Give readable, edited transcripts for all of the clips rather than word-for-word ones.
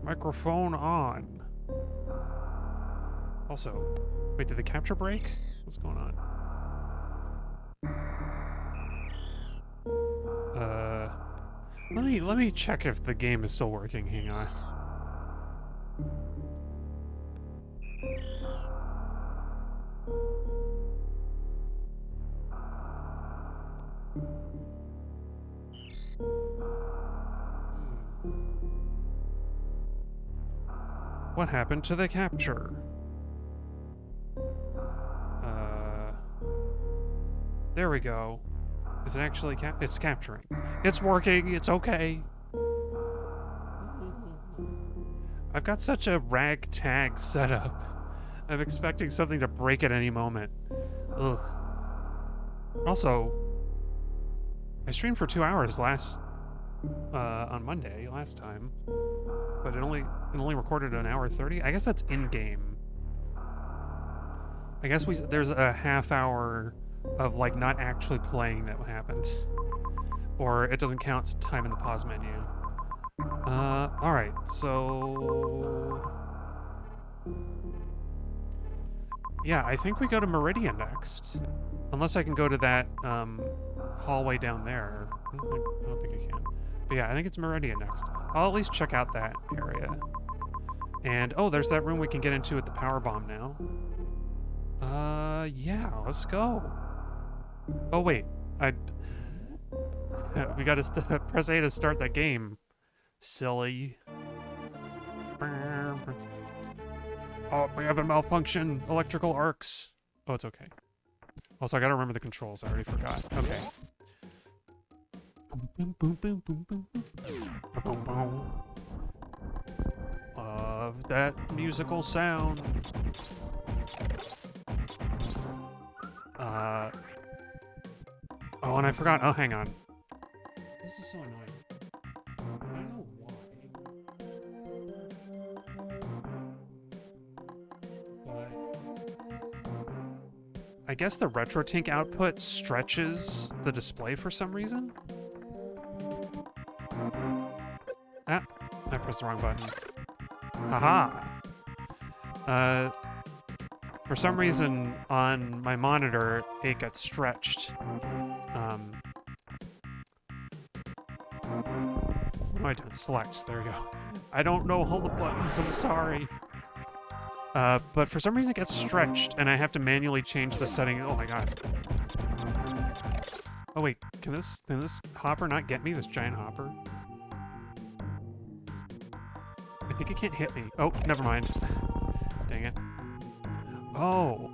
Microphone on. Also, wait, did the capture break? What's going on? Let me check if the game is still working. Hang on. What happened to the capture? There we go. Is it actually it's capturing? It's working. It's okay. I've got such a ragtag setup. I'm expecting something to break at any moment. Ugh. Also, I streamed for 2 hours on Monday last time, but it only recorded an hour 30. I guess that's in game. I guess there's a half hour of like not actually playing that happened, or it doesn't count time in the pause menu. All right, so yeah, I think we go to Meridian next, unless I can go to that hallway down there. I don't think I can. But yeah, I think it's Meridian next. I'll at least check out that area. And oh, there's that room we can get into with the power bomb now. Yeah, let's go. Oh wait, we gotta press A to start that game. Silly. Oh, we have a malfunction. Electrical arcs. Oh, it's okay. Also, I gotta remember the controls. I already forgot. Okay. Love that musical sound. Oh, and I forgot. Oh, hang on. This is so annoying. I don't know why. But I guess the RetroTink output stretches the display for some reason. Ah, I pressed the wrong button. Haha. For some reason on my monitor it got stretched. What am I doing? Select. There we go. I don't know all the buttons. I'm sorry. But for some reason it gets stretched, and I have to manually change the setting. Oh my god. Oh wait, can this hopper not get me? This giant hopper? I think it can't hit me. Oh, never mind. Dang it. Oh.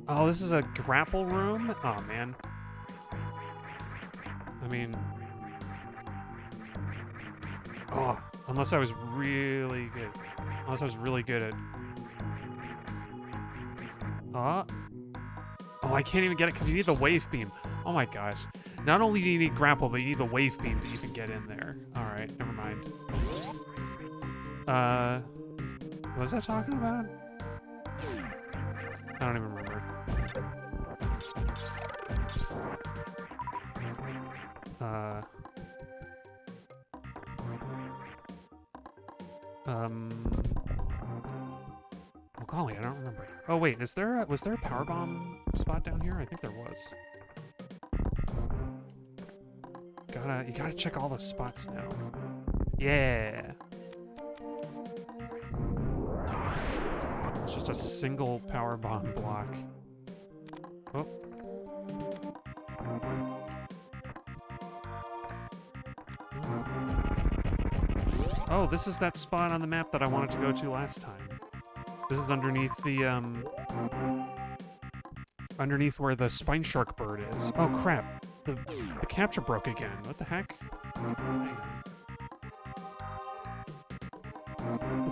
Oh, this is a grapple room? Oh man. I mean... Oh, unless I was really good. Unless I was really good at... Oh, I can't even get it because you need the wave beam. Oh my gosh. Not only do you need grapple, but you need the wave beam to even get in there. Alright, never mind. What was I talking about? I don't even remember. Oh golly, I don't remember. Oh wait, was there a powerbomb spot down here? I think there was. You gotta check all the spots now. Yeah. It's just a single powerbomb block. Oh. Oh, this is that spot on the map that I wanted to go to last time. This is underneath the, underneath where the spine shark bird is. Oh, crap. The capture broke again. What the heck?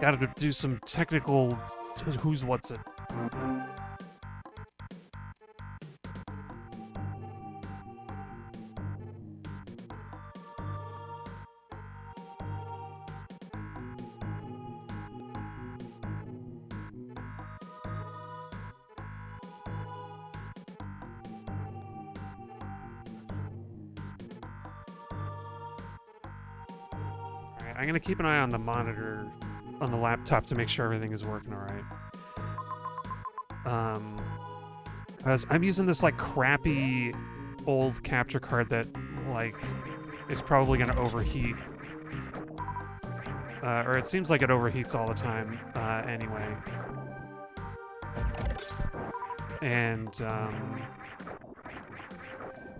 Gotta do some technical who's what's it. I'm gonna keep an eye on the monitor on the laptop to make sure everything is working all right. Because I'm using this like crappy old capture card that like is probably gonna overheat. Or it seems like it overheats all the time anyway. And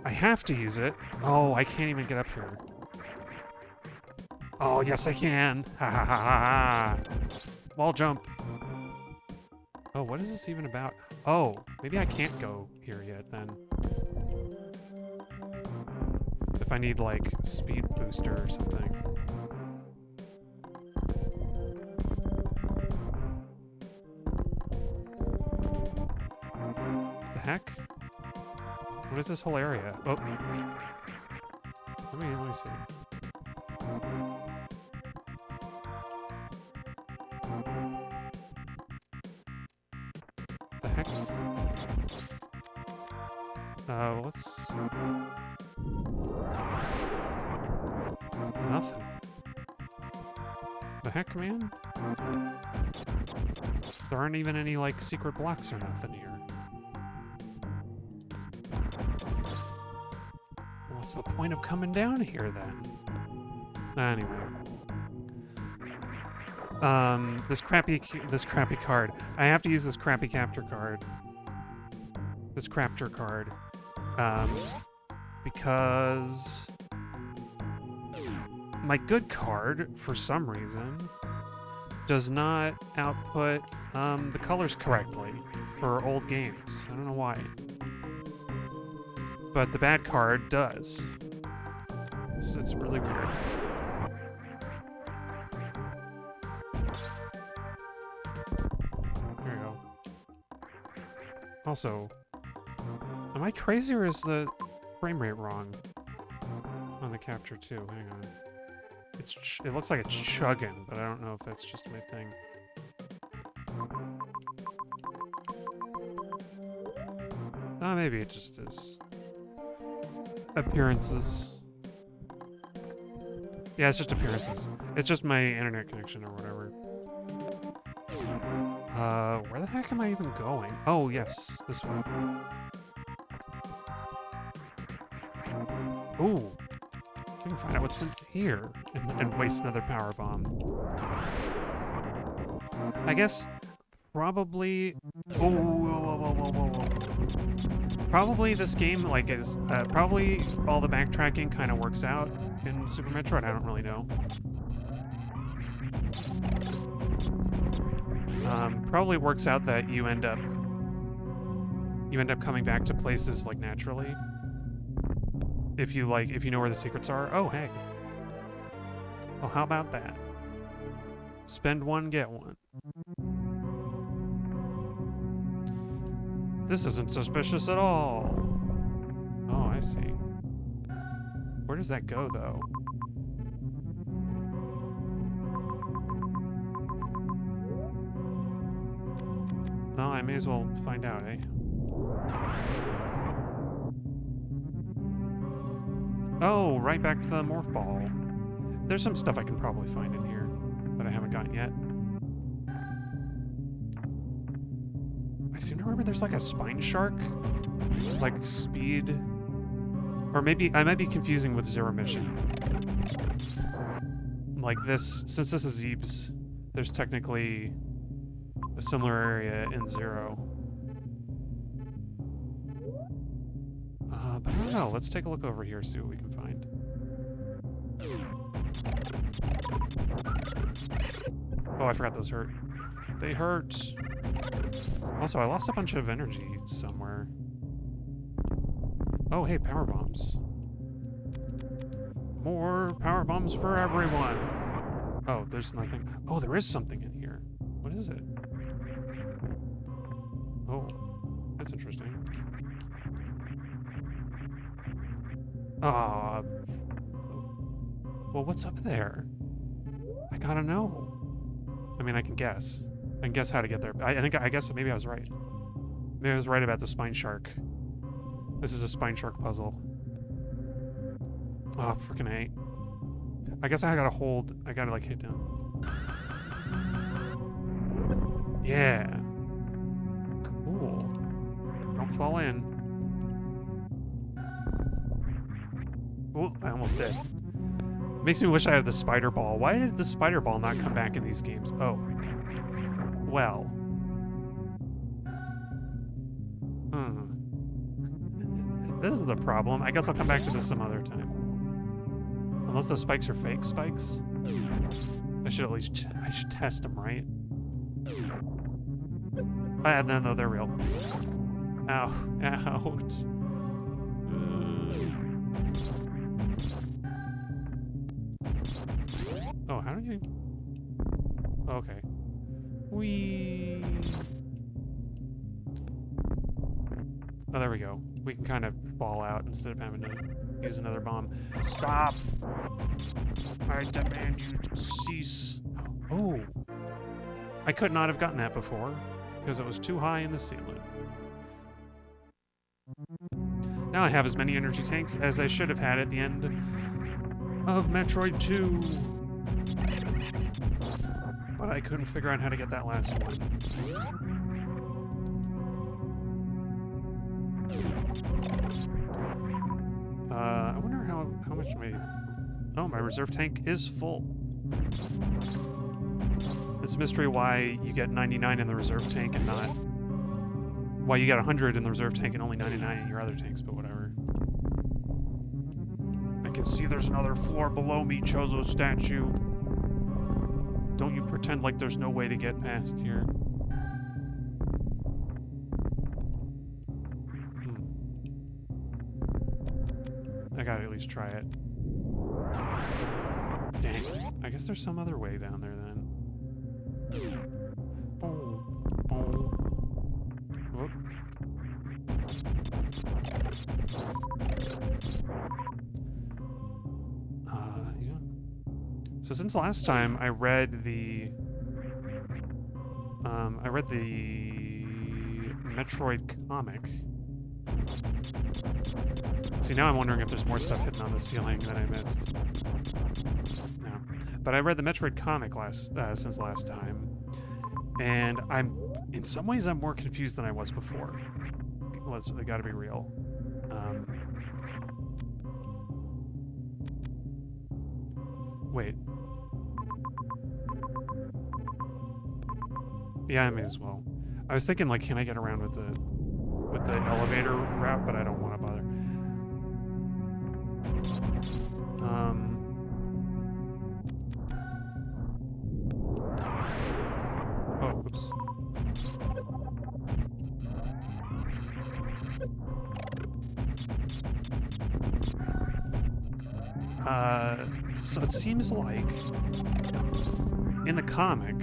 I have to use it. Oh, I can't even get up here. Oh, yes, I can. Ha ha ha ha ha. Wall jump. Oh, what is this even about? Oh, maybe I can't go here yet then. If I need like speed booster or something. The heck? What is this whole area? Oh. Let me see. The heck? Let's... Nothing. The heck, man? There aren't even any, like, secret blocks or nothing here. What's the point of coming down here, then? Anyway. This crappy card. I have to use this crappy capture card. This capture card. Because... my good card, for some reason, does not output the colors correctly for old games. I don't know why. But the bad card does. So it's really weird. There you go. Also, am I crazy or is the frame rate wrong on the capture too? Hang on. It looks like it's chugging, but I don't know if that's just my thing. Oh, maybe it just is. Appearances. Yeah, it's just appearances. It's just my internet connection or whatever. Where the heck am I even going? Oh, yes, this way. Ooh. I can find out what's in here and waste another power bomb. I guess probably... Oh, whoa. Probably this game, like, is... probably all the backtracking kind of works out in Super Metroid. I don't really know. Probably works out that you end up coming back to places, like, naturally. If you know where the secrets are. Oh, hey. Well, how about that? Spend one, get one. This isn't suspicious at all. Oh, I see. Where does that go, though? Well, I may as well find out, eh? Oh, right back to the morph ball. There's some stuff I can probably find in here that I haven't gotten yet. I seem to remember there's like a spine shark, like speed, or maybe I might be confusing with Zero Mission. Like this, since this is Zeebs, there's technically a similar area in Zero. But I don't know. Let's take a look over here, see what we can find. Oh, I forgot those hurt. They hurt. Also, I lost a bunch of energy somewhere. Oh, hey, power bombs. More power bombs for everyone. Oh, there's nothing. Oh, there is something in here. What is it? Oh, that's interesting. Well, what's up there? I gotta know. I mean, I can guess. I can guess how to get there. I guess maybe I was right. Maybe I was right about the spine shark. This is a spine shark puzzle. Oh, freaking A. I guess I gotta hold. I gotta like hit down. Yeah. Cool. Don't fall in. Oh, I almost did. Makes me wish I had the spider ball. Why did the spider ball not come back in these games? Oh. Well. This is the problem. I guess I'll come back to this some other time. Unless those spikes are fake spikes. I should at least... I should test them, right? No, they're real. Ow. Ouch. Oh, how do you... Okay. Whee! Oh, there we go. We can kind of fall out instead of having to use another bomb. Stop! I demand you to cease. Oh! I could not have gotten that before, because it was too high in the ceiling. Now I have as many energy tanks as I should have had at the end of Metroid 2. But I couldn't figure out how to get that last one. I wonder how much my... Oh, my reserve tank is full. It's a mystery why you get 99 in the reserve tank and not... Why you get 100 in the reserve tank and only 99 in your other tanks, but whatever. I can see there's another floor below me, Chozo statue. Don't you pretend like there's no way to get past here. I gotta at least try it. Dang. I guess there's some other way down there then. Oh. Oh. Whoop. Yeah. So since last time I read the Metroid comic. See, now I'm wondering if there's more stuff hidden on the ceiling that I missed. No. But I read the Metroid comic since last time, and in some ways I'm more confused than I was before. I gotta be real. Wait. Yeah, I may as well. I was thinking, like, can I get around with the elevator route, but I don't want to bother. Oh, oops. So it seems like in the comic,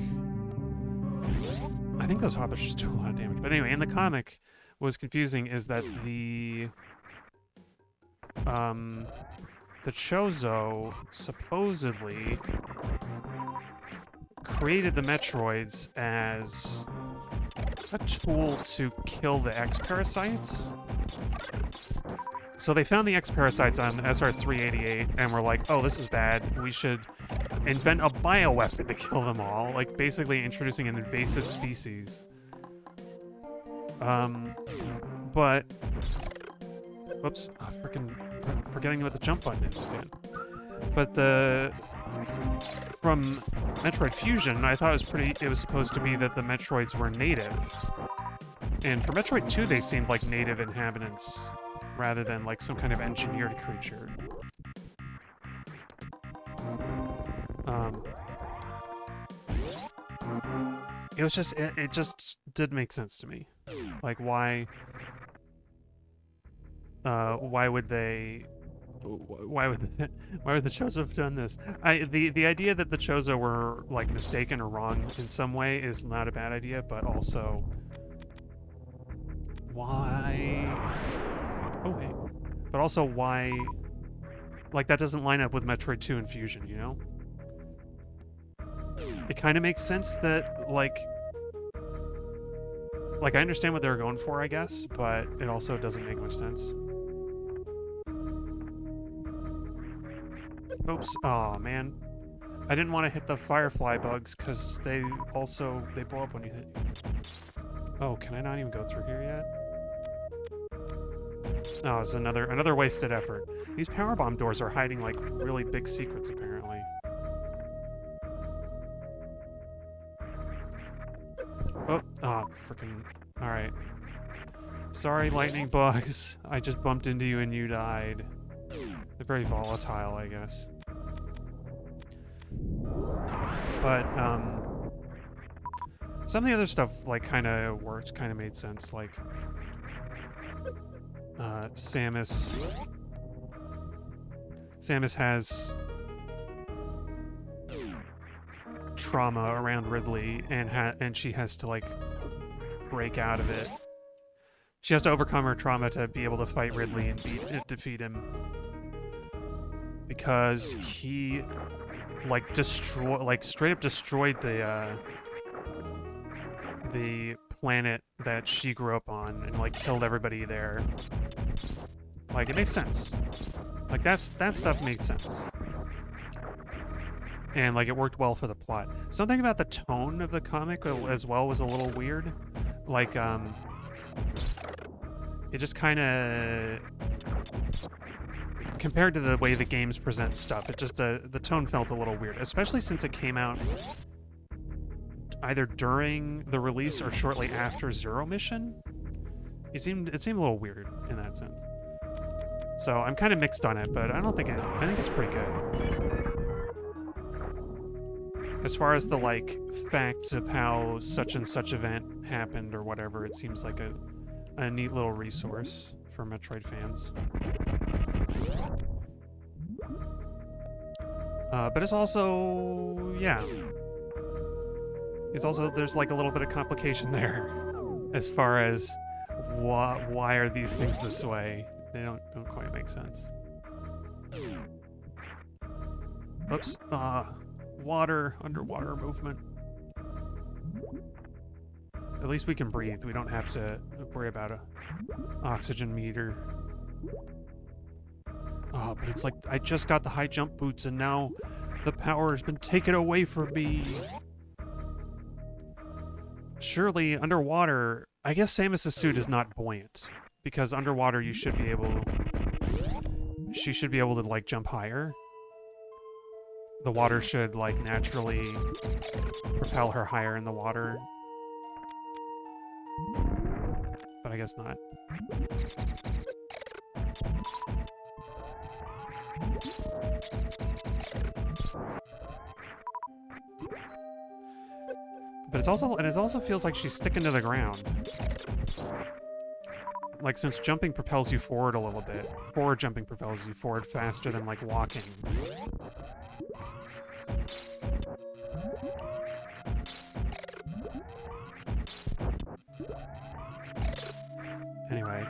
I think those hoppers just do a lot of damage. But anyway, in the comic, what was confusing is that the Chozo supposedly created the Metroids as a tool to kill the X-Parasites. So they found the X-Parasites on SR-388 and were like, oh, this is bad. We should invent a bioweapon to kill them all. Like, basically introducing an invasive species. But... Whoops. Oh, freaking forgetting what the jump button is again. But from Metroid Fusion, I thought it was supposed to be that the Metroids were native. And for Metroid 2, they seemed like native inhabitants rather than like some kind of engineered creature. It was just, it just did make sense to me. Like, why would the Chozo have done this? The idea that the Chozo were like mistaken or wrong in some way is not a bad idea, but also why? Oh wait, but also why? Like that doesn't line up with Metroid 2 and Fusion, you know? It kind of makes sense that like I understand what they were going for, I guess, but it also doesn't make much sense. Oops. Oh, man. I didn't want to hit the firefly bugs because they blow up when you hit. Oh, can I not even go through here yet? Oh, it's another wasted effort. These power bomb doors are hiding like really big secrets apparently. Oh, freaking. All right. Sorry, lightning bugs. I just bumped into you and you died. They're very volatile, I guess. But, some of the other stuff, like, kind of worked, kind of made sense. Like, Samus has trauma around Ridley, and she has to, like, break out of it. She has to overcome her trauma to be able to fight Ridley and defeat him. Because he, like, straight up destroyed the planet that she grew up on and, like, killed everybody there. Like, it makes sense. Like, that stuff made sense. And, like, it worked well for the plot. Something about the tone of the comic as well was a little weird. Like, it just kind of... Compared to the way the games present stuff, it just, the tone felt a little weird. Especially since it came out either during the release or shortly after Zero Mission. It seemed a little weird in that sense. So I'm kind of mixed on it, but I think it's pretty good. As far as the, like, facts of how such and such event happened or whatever, it seems like a neat little resource for Metroid fans. But it's also, yeah. It's also, there's like a little bit of complication there as far as why are these things this way? They don't quite make sense. Oops. Underwater movement. At least we can breathe. We don't have to worry about a oxygen meter. Oh, but it's like I just got the high jump boots and now the power has been taken away from me. Surely underwater, I guess Samus's suit is not buoyant because underwater she should be able to, like, jump higher. The water should, like, naturally propel her higher in the water. But I guess not. But it also feels like she's sticking to the ground. Like, since jumping propels you forward a little bit, forward jumping propels you forward faster than, like, walking. Anyway.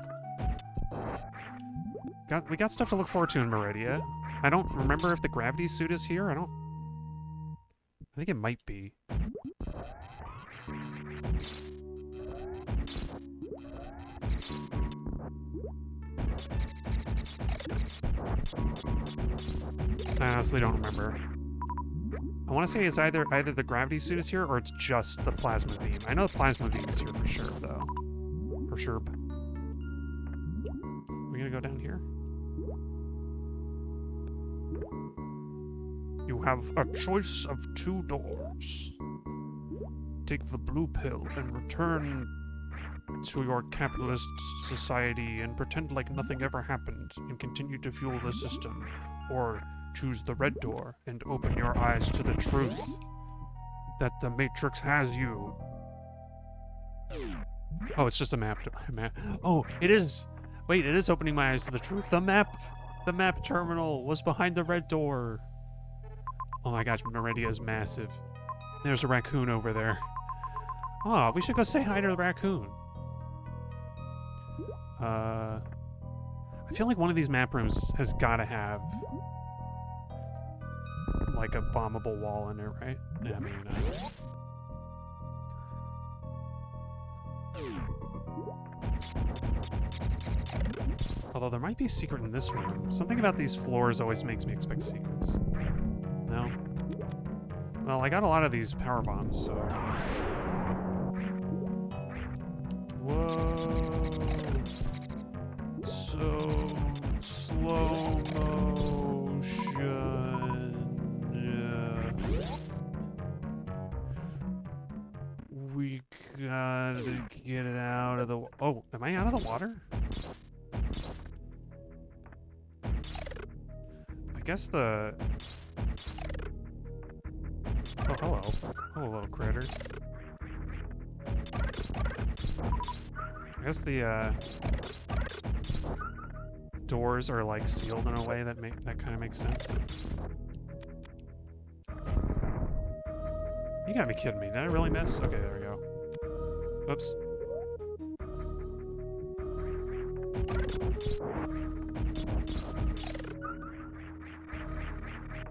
We got stuff to look forward to in Meridia. I don't remember if the gravity suit is here. I think it might be. I honestly don't remember. I want to say it's either the gravity suit is here or it's just the plasma beam. I know the plasma beam is here for sure, though. For sure. Are we gonna go down here? You have a choice of 2 doors. Take the blue pill and return to your capitalist society and pretend like nothing ever happened and continue to fuel the system. Or choose the red door and open your eyes to the truth that the Matrix has you. Oh, it's just a map. Oh, it is. Wait, it is opening my eyes to the truth. The map terminal was behind the red door. Oh my gosh, Meridia is massive. There's a raccoon over there. Oh, we should go say hi to the raccoon. I feel like one of these map rooms has got to have like a bombable wall in it, right? Yeah, maybe not. Although there might be a secret in this room. Something about these floors always makes me expect secrets. Well, I got a lot of these power bombs, so... Whoa! So... slow motion... Yeah. We gotta get it out of the... Oh, am I out of the water? I guess the... Oh, hello. Hello, little critter. I guess the, doors are, like, sealed in a way that kind of makes sense. You gotta be kidding me. Did I really miss? Okay, there we go. Oops.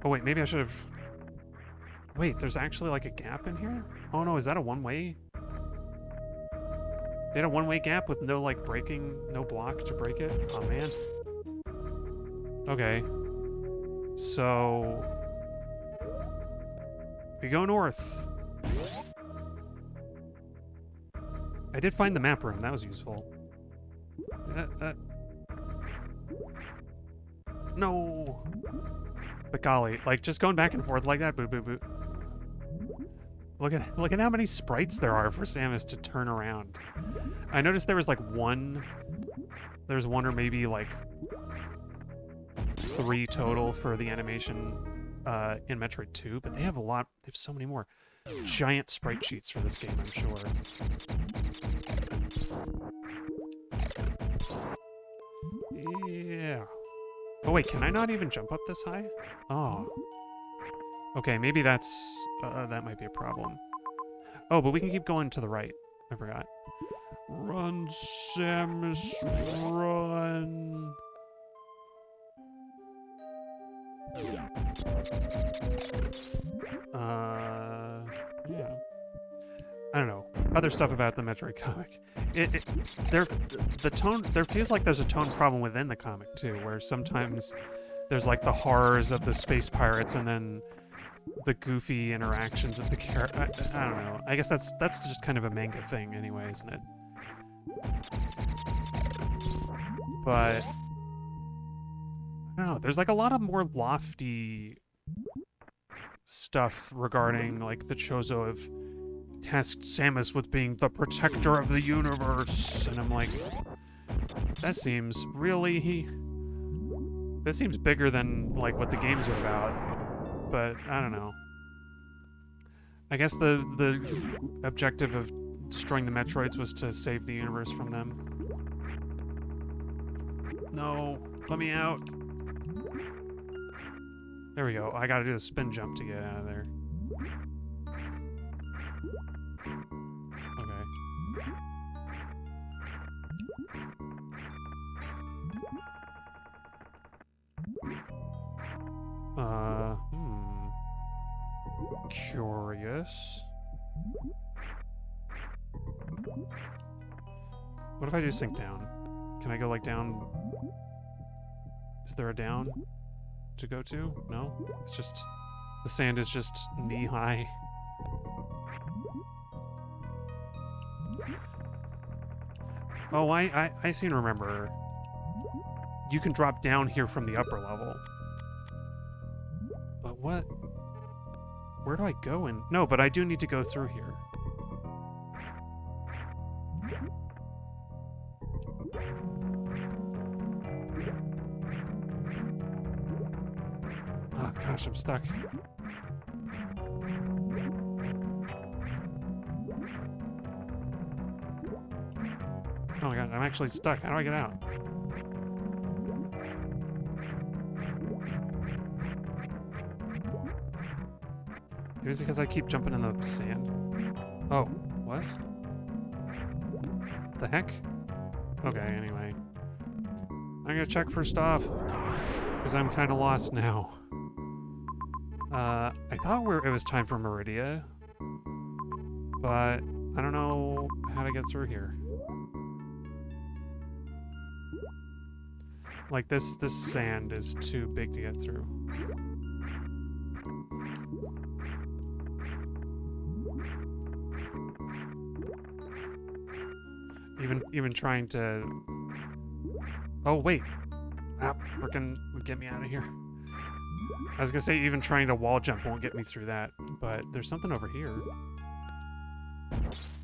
Oh, wait, maybe I should have... Wait, there's actually, like, a gap in here? Oh, no, is that a one-way? They had a one-way gap with no, like, breaking... No block to break it? Oh, man. Okay. So... we go north. I did find the map room. That was useful. No! But golly, like, just going back and forth like that, boo, boo, boo. Look at how many sprites there are for Samus to turn around. I noticed there was like one. There's one or maybe like 3 total for the animation in Metroid 2, but they have a lot. They have so many more. Giant sprite sheets for this game, I'm sure. Yeah. Oh wait, can I not even jump up this high? Oh. Okay, maybe that's... that might be a problem. Oh, but we can keep going to the right. I forgot. Run, Samus, run! Yeah. I don't know. Other stuff about the Metroid comic. There feels like there's a tone problem within the comic, too, where sometimes there's like the horrors of the space pirates and then the goofy interactions of the character. I don't know. I guess that's just kind of a manga thing anyway, isn't it? But I don't know. There's like a lot of more lofty stuff regarding like the Chozo have tasked Samus with being the protector of the universe, and I'm like, that seems really... That seems bigger than like what the games are about. But I don't know. I guess the objective of destroying the Metroids was to save the universe from them. No, let me out. There we go. I gotta do the spin jump to get out of there. Okay. Curious. What if I do sink down? Can I go like down? Is there a down to go to? No? It's just... the sand is just knee-high. Oh, I seem to remember. You can drop down here from the upper level. But what? Where do I go in? No, but I do need to go through here. Oh gosh, I'm stuck. Oh my god, I'm actually stuck. How do I get out? Maybe it's because I keep jumping in the sand. Oh, what? The heck? Okay, anyway. I'm gonna check for stuff. Because I'm kind of lost now. I thought it was time for Meridia. But I don't know how to get through here. Like, this sand is too big to get through. Even trying to... Oh, wait. Ah, frickin' get me out of here. I was gonna say even trying to wall jump won't get me through that, but there's something over here.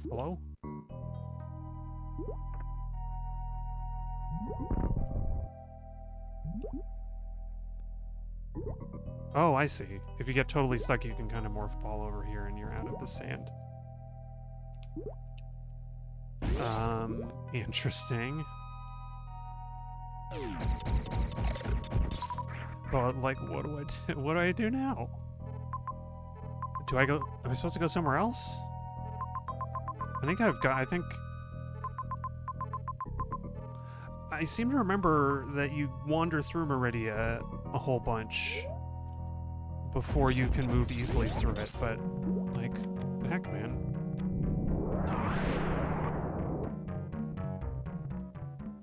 Hello? Oh, I see. If you get totally stuck, you can kind of morph ball over here and you're out of the sand. Interesting. But, like, what do I do? What do I do now? Do I go... Am I supposed to go somewhere else? I think... I seem to remember that you wander through Meridia a whole bunch before you can move easily through it, but, like, heck, man.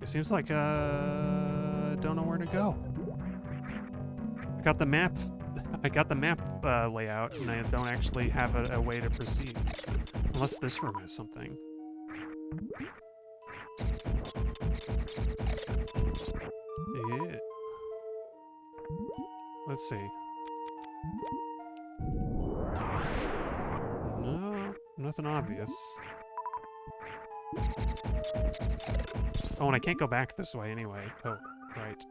It seems like, don't know where to go. I got the map layout, and I don't actually have a way to proceed. Unless this room has something. Yeah. Let's see. No, nothing obvious. Oh, and I can't go back this way anyway. Oh, right.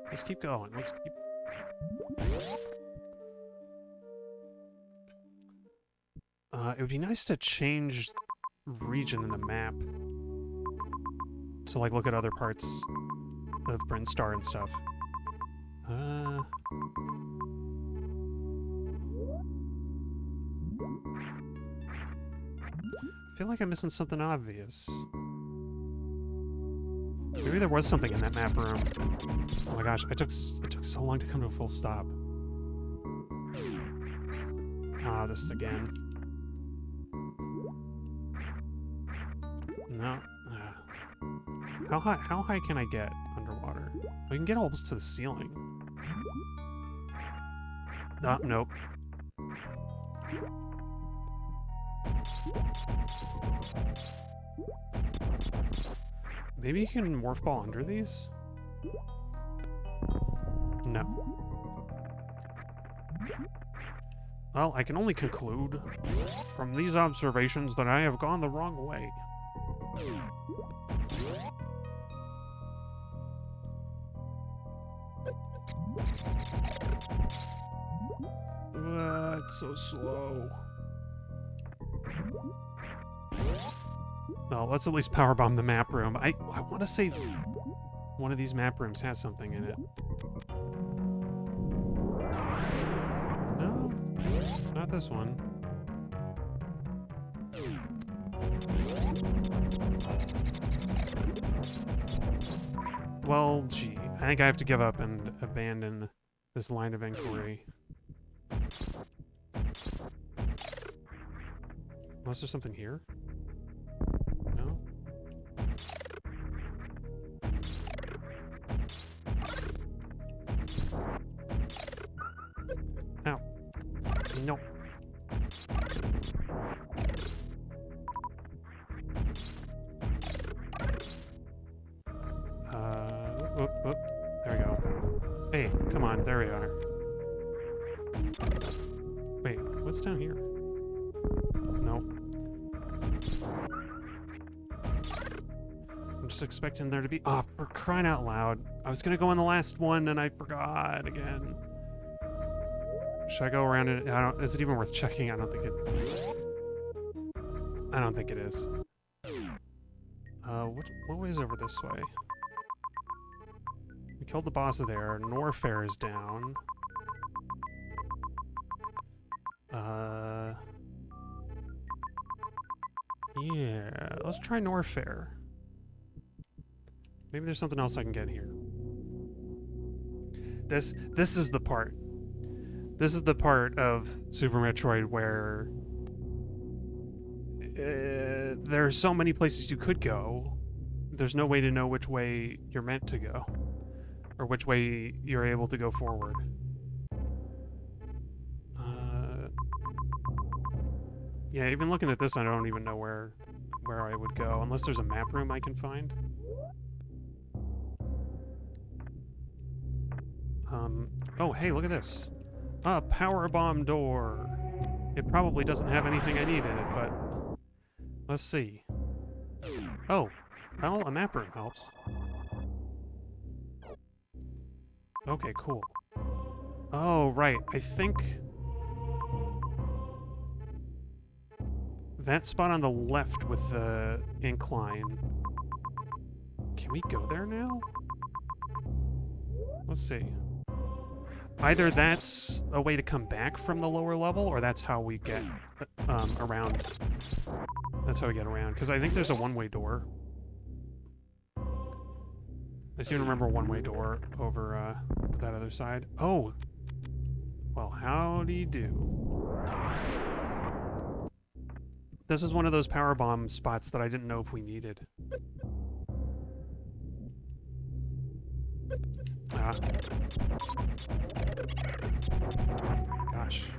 Let's keep going. Let's keep... it would be nice to change region in the map. So, like, look at other parts of Brinstar and stuff. I feel like I'm missing something obvious. Maybe there was something in that map room. Oh my gosh, it took so long to come to a full stop. Ah, this again. No. How high can I get underwater? I can get almost to the ceiling. Nope. Maybe you can morph ball under these? No. Well, I can only conclude from these observations that I have gone the wrong way. It's so slow. Well, let's at least powerbomb the map room. I want to say one of these map rooms has something in it. No, not this one. Well, gee, I think I have to give up and abandon this line of inquiry. Unless there's something here? No? Ow. No. Whoop. There we go. Hey, come on, there we are. Wait, what's down here? Nope. I'm just expecting there to be... Oh, for crying out loud. I was gonna go in the last one and I forgot again. Should I go around it? Is it even worth checking? I don't think it is. What way is over this way? We killed the boss there. Norfair is down. Yeah, let's try Norfair. Maybe there's something else I can get here. This is the part. This is the part of Super Metroid where there are so many places you could go. There's no way to know which way you're meant to go, or which way you're able to go forward. Yeah, even looking at this, I don't even know where I would go, unless there's a map room I can find. Oh, hey, look at this. A power bomb door. It probably doesn't have anything I need in it, but let's see. Oh, well, a map room helps. Okay, cool. Oh, right. I think that spot on the left with the incline. Can we go there now? Let's see. Either that's a way to come back from the lower level, or that's how we get around. That's how we get around. Because I think there's a one-way door. I seem to remember a one-way door over that other side. Oh! Well, howdy do. This is one of those power bomb spots that I didn't know if we needed. Ah. Gosh.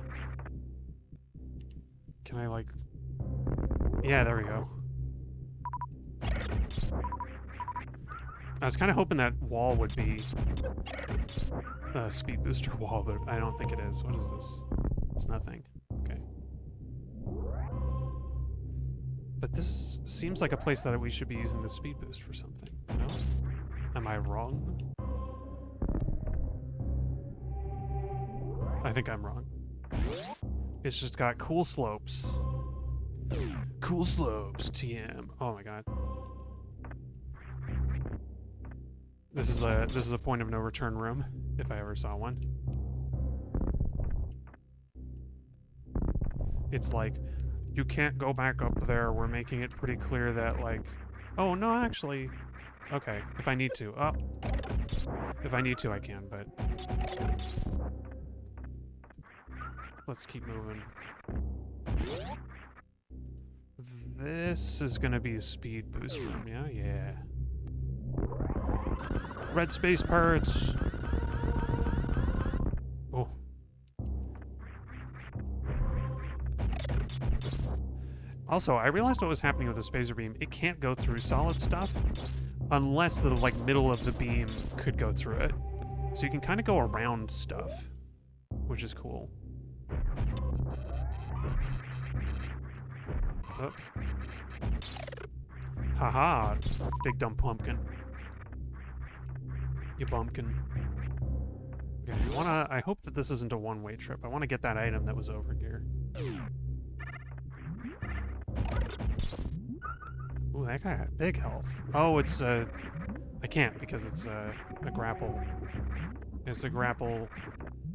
Can I, like... Yeah, there we go. I was kind of hoping that wall would be a speed booster wall, but I don't think it is. What is this? It's nothing. Okay. But this seems like a place that we should be using the speed boost for something. No? Am I wrong? I think I'm wrong. It's just got cool slopes. Cool slopes, TM. Oh my god. This is a point of no return room, if I ever saw one. It's like, you can't go back up there. We're making it pretty clear that, like, oh no, actually, okay, if I need to. Oh, if I need to, I can, but let's keep moving. This is gonna be a speed boost room, yeah? Yeah. Red space parts! Oh. Also, I realized what was happening with the spacer beam. It can't go through solid stuff unless the, like, middle of the beam could go through it. So you can kind of go around stuff, which is cool. Oh. Haha, big dumb pumpkin. You bumpkin. Okay, I hope that this isn't a one-way trip. I want to get that item that was over here. Ooh, that guy had big health. Oh, it's I can't because it's a grapple. It's a grapple.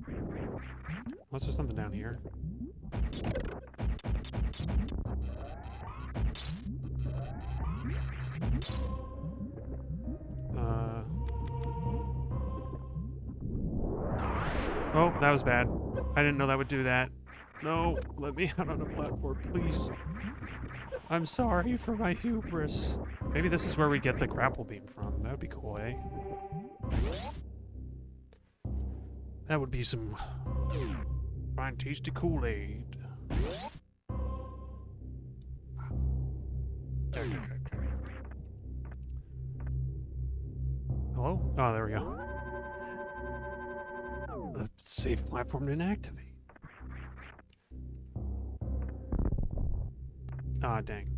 Unless there's something down here. Oh, that was bad. I didn't know that would do that. No, let me out on a platform, please. I'm sorry for my hubris. Maybe this is where we get the grapple beam from. That would be cool, eh? That would be some fine, tasty Kool-Aid. Hello? Oh, there we go. The safe platform didn't activate. Ah, dang.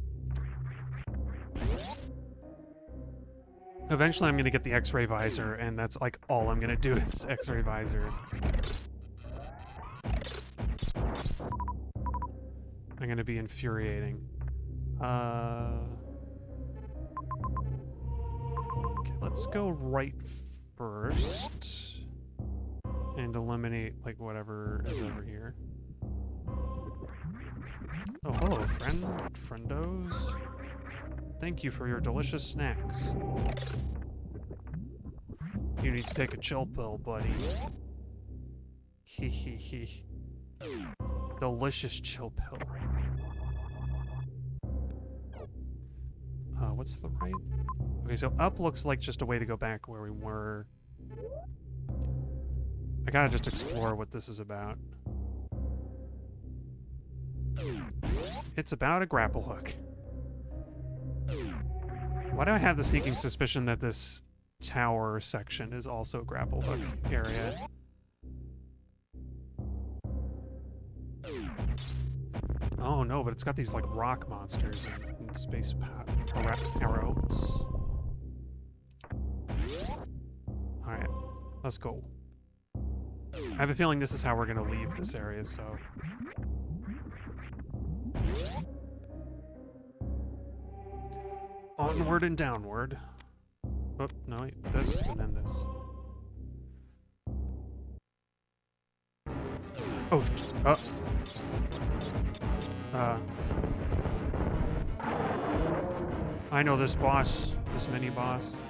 Eventually I'm gonna get the X-ray visor, and that's like all I'm gonna do is X-ray visor. I'm gonna be infuriating. Okay, let's go right first. And eliminate, like, whatever is over here. Oh, hello, friendos. Thank you for your delicious snacks. You need to take a chill pill, buddy. Hee hee hee. Delicious chill pill. What's the right? Okay, so up looks like just a way to go back where we were. I gotta just explore what this is about. It's about a grapple hook. Why do I have the sneaking suspicion that this tower section is also a grapple hook area? Oh no, but it's got these like rock monsters and space arrows. Alright, let's go. I have a feeling this is how we're gonna leave this area, so... Onward and downward. Oh, no, wait, this and then this. Oh, I know this boss, this mini boss.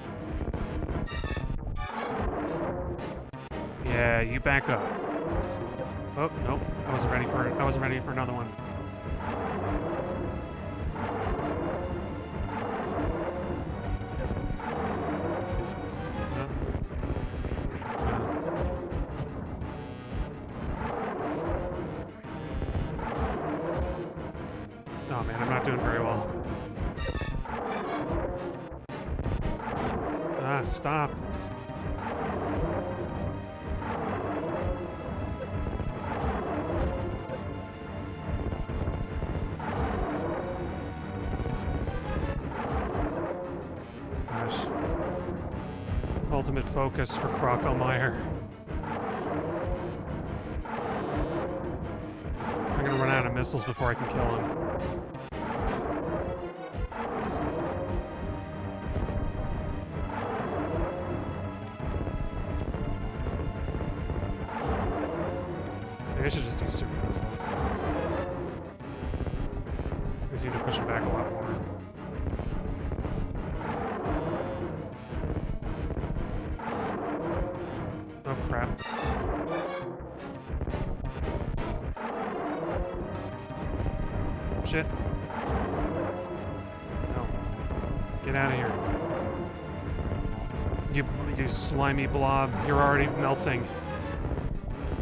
Yeah, you back up. Oh, nope, I wasn't ready for another one. Oh man, I'm not doing very well. Ah, stop. Gosh. Ultimate focus for Crocomire. I'm gonna run out of missiles before I can kill him. Maybe I should just use super missiles. They seem to push him back a lot more. Oh crap. Shit. No. Get out of here. You slimy blob. You're already melting.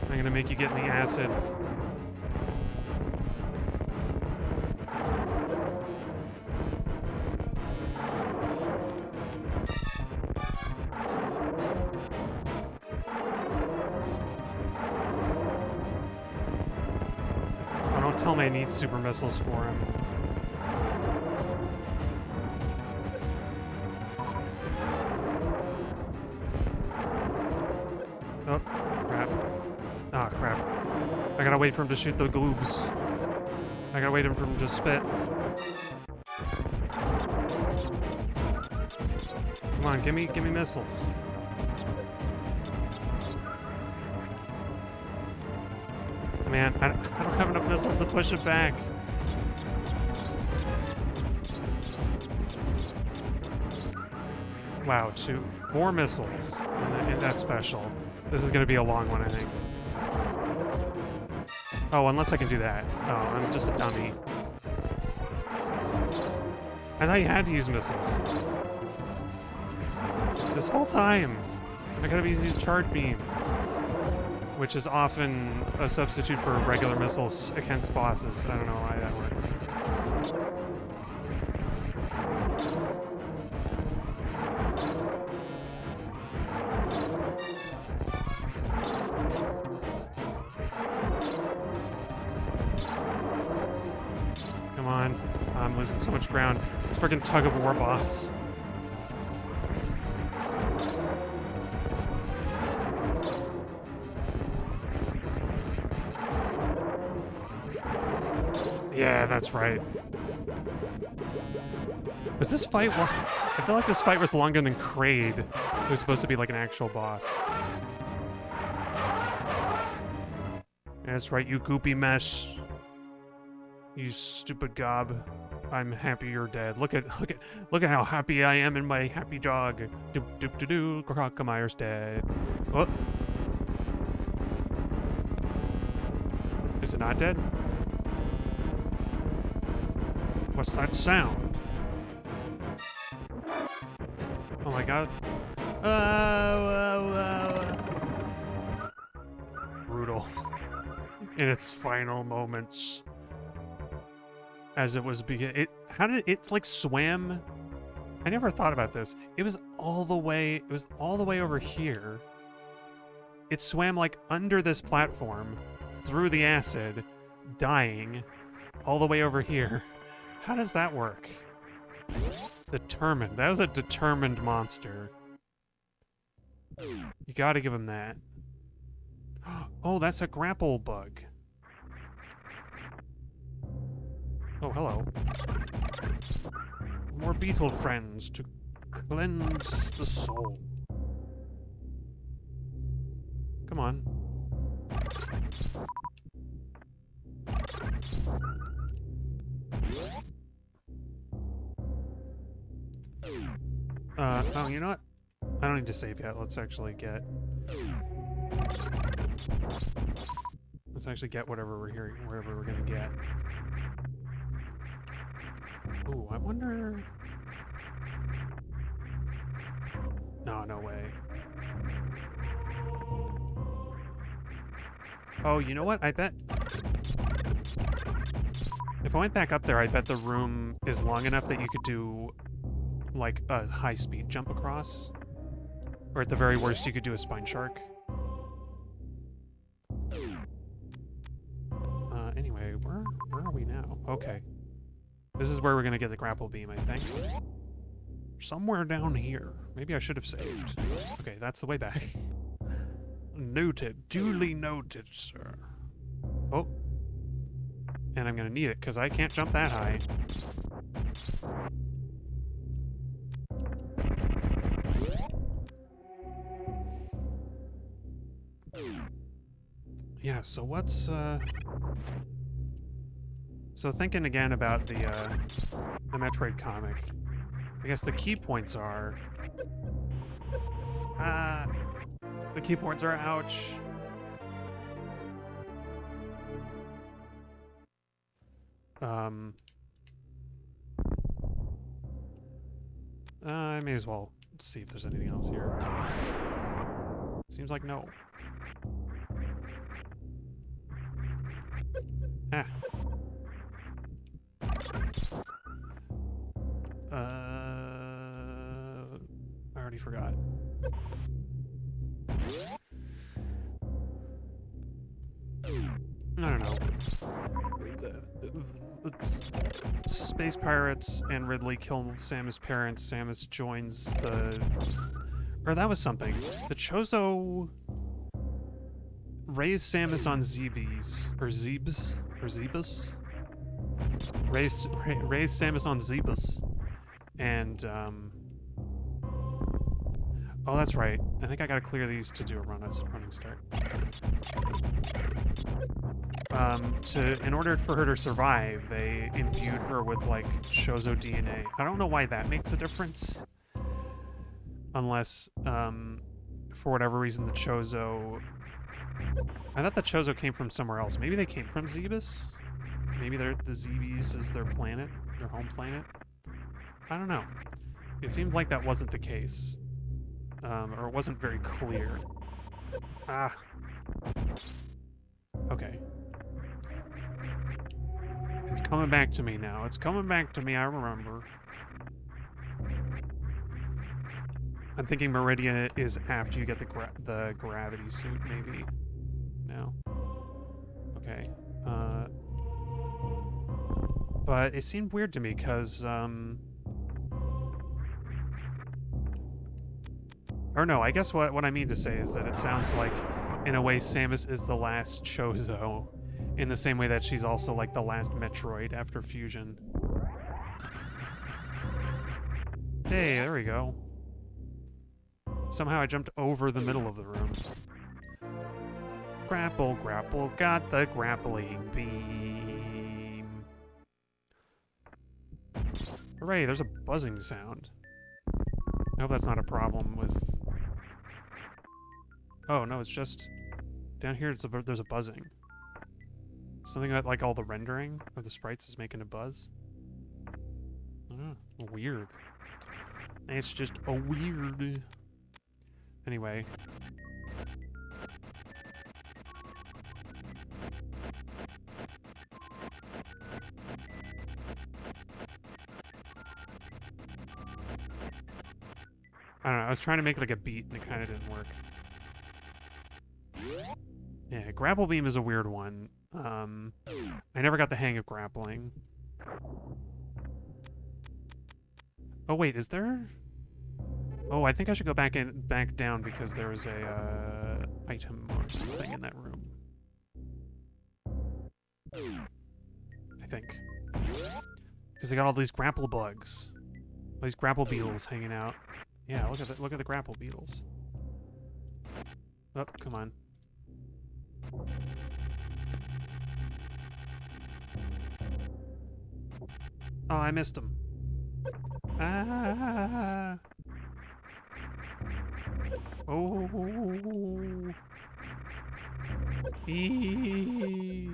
I'm gonna make you get in the acid. Oh, don't tell me I need super missiles for him. Oh, crap. Ah, crap. I gotta wait for him to shoot the gloobs. I gotta wait for him to spit. Come on, give me missiles. Man, I don't have enough missiles to push it back. Wow, 2 more missiles in that special. This is gonna be a long one, I think. Oh, unless I can do that. Oh, I'm just a dummy. I thought you had to use missiles. This whole time, I gotta be using charge beam, which is often a substitute for regular missiles against bosses. I don't know why that works. Come on. I'm losing so much ground. It's freaking tug-of-war boss. Yeah, that's right. Was this fight... I feel like this fight was longer than Kraid. It was supposed to be like an actual boss. That's right, you goopy mesh. You stupid gob. I'm happy you're dead. Look at how happy I am in my happy jog. Doop doop doo doo. Crocomire's dead. Oh. Is it not dead? What's that sound? Oh my god. Brutal. In its final moments. as it was how did it like swam? I never thought about this. It was all the way over here. It swam like under this platform, through the acid, dying, all the way over here. How does that work? Determined. That was a determined monster. You gotta give him that. Oh, that's a grapple bug. Oh, hello. More beetle friends to cleanse the soul. Come on. Oh, you know what? I don't need to save yet. Let's actually get whatever we're gonna get. Ooh, I wonder... No way. Oh, you know what? I bet... If I went back up there, I bet the room is long enough that you could do, like, a high-speed jump across. Or at the very worst, you could do a spine shark. Anyway, where are we now? Okay. This is where we're gonna get the grapple beam, I think. Somewhere down here. Maybe I should have saved. Okay, that's the way back. Noted. Duly noted, sir. Oh. And I'm gonna need it, because I can't jump that high. Yeah, so what's, So thinking again about the Metroid comic, I guess the key points are... the key points are ouch. I may as well see if there's anything else here. Seems like no. Ah. I already forgot. I don't know. Space pirates and Ridley kill Samus' parents. Samus joins the... Or that was something. The Chozo raised Samus on Zebes. Or Zebes? Or Zebus? Raised Samus on Zebus. And, oh, that's right. I think I gotta clear these to do a running start. In order for her to survive, they imbued her with, like, Chozo DNA. I don't know why that makes a difference. Unless, for whatever reason, the Chozo... I thought the Chozo came from somewhere else. Maybe they came from Zebus? Maybe the Zebes is their planet? Their home planet? I don't know. It seemed like that wasn't the case. Or it wasn't very clear. Ah. Okay. It's coming back to me now. It's coming back to me, I remember. I'm thinking Meridia is after you get the gravity suit, maybe. No? Okay. But it seemed weird to me, because, or no, I guess what I mean to say is that it sounds like, in a way, Samus is the last Chozo, in the same way that she's also, like, the last Metroid after Fusion. Hey, there we go. Somehow I jumped over the middle of the room. Grapple, grapple, got the grappling beam. Hooray, there's a buzzing sound. I hope that's not a problem with... Oh, no, it's just... Down here, there's a buzzing. Something about, like, all the rendering of the sprites is making a buzz. Oh, weird. It's just a weird... Anyway. I don't know, I was trying to make like a beat and it kind of didn't work. Yeah, grapple beam is a weird one. I never got the hang of grappling. Oh wait, is there? Oh, I think I should go back down because there was a item or something in that room. I think. Because they got all these grapple bugs. All these grapple beetles hanging out. Yeah, look at the grapple beetles. Oh, come on. Oh, I missed him. Ah. Oh. Eee.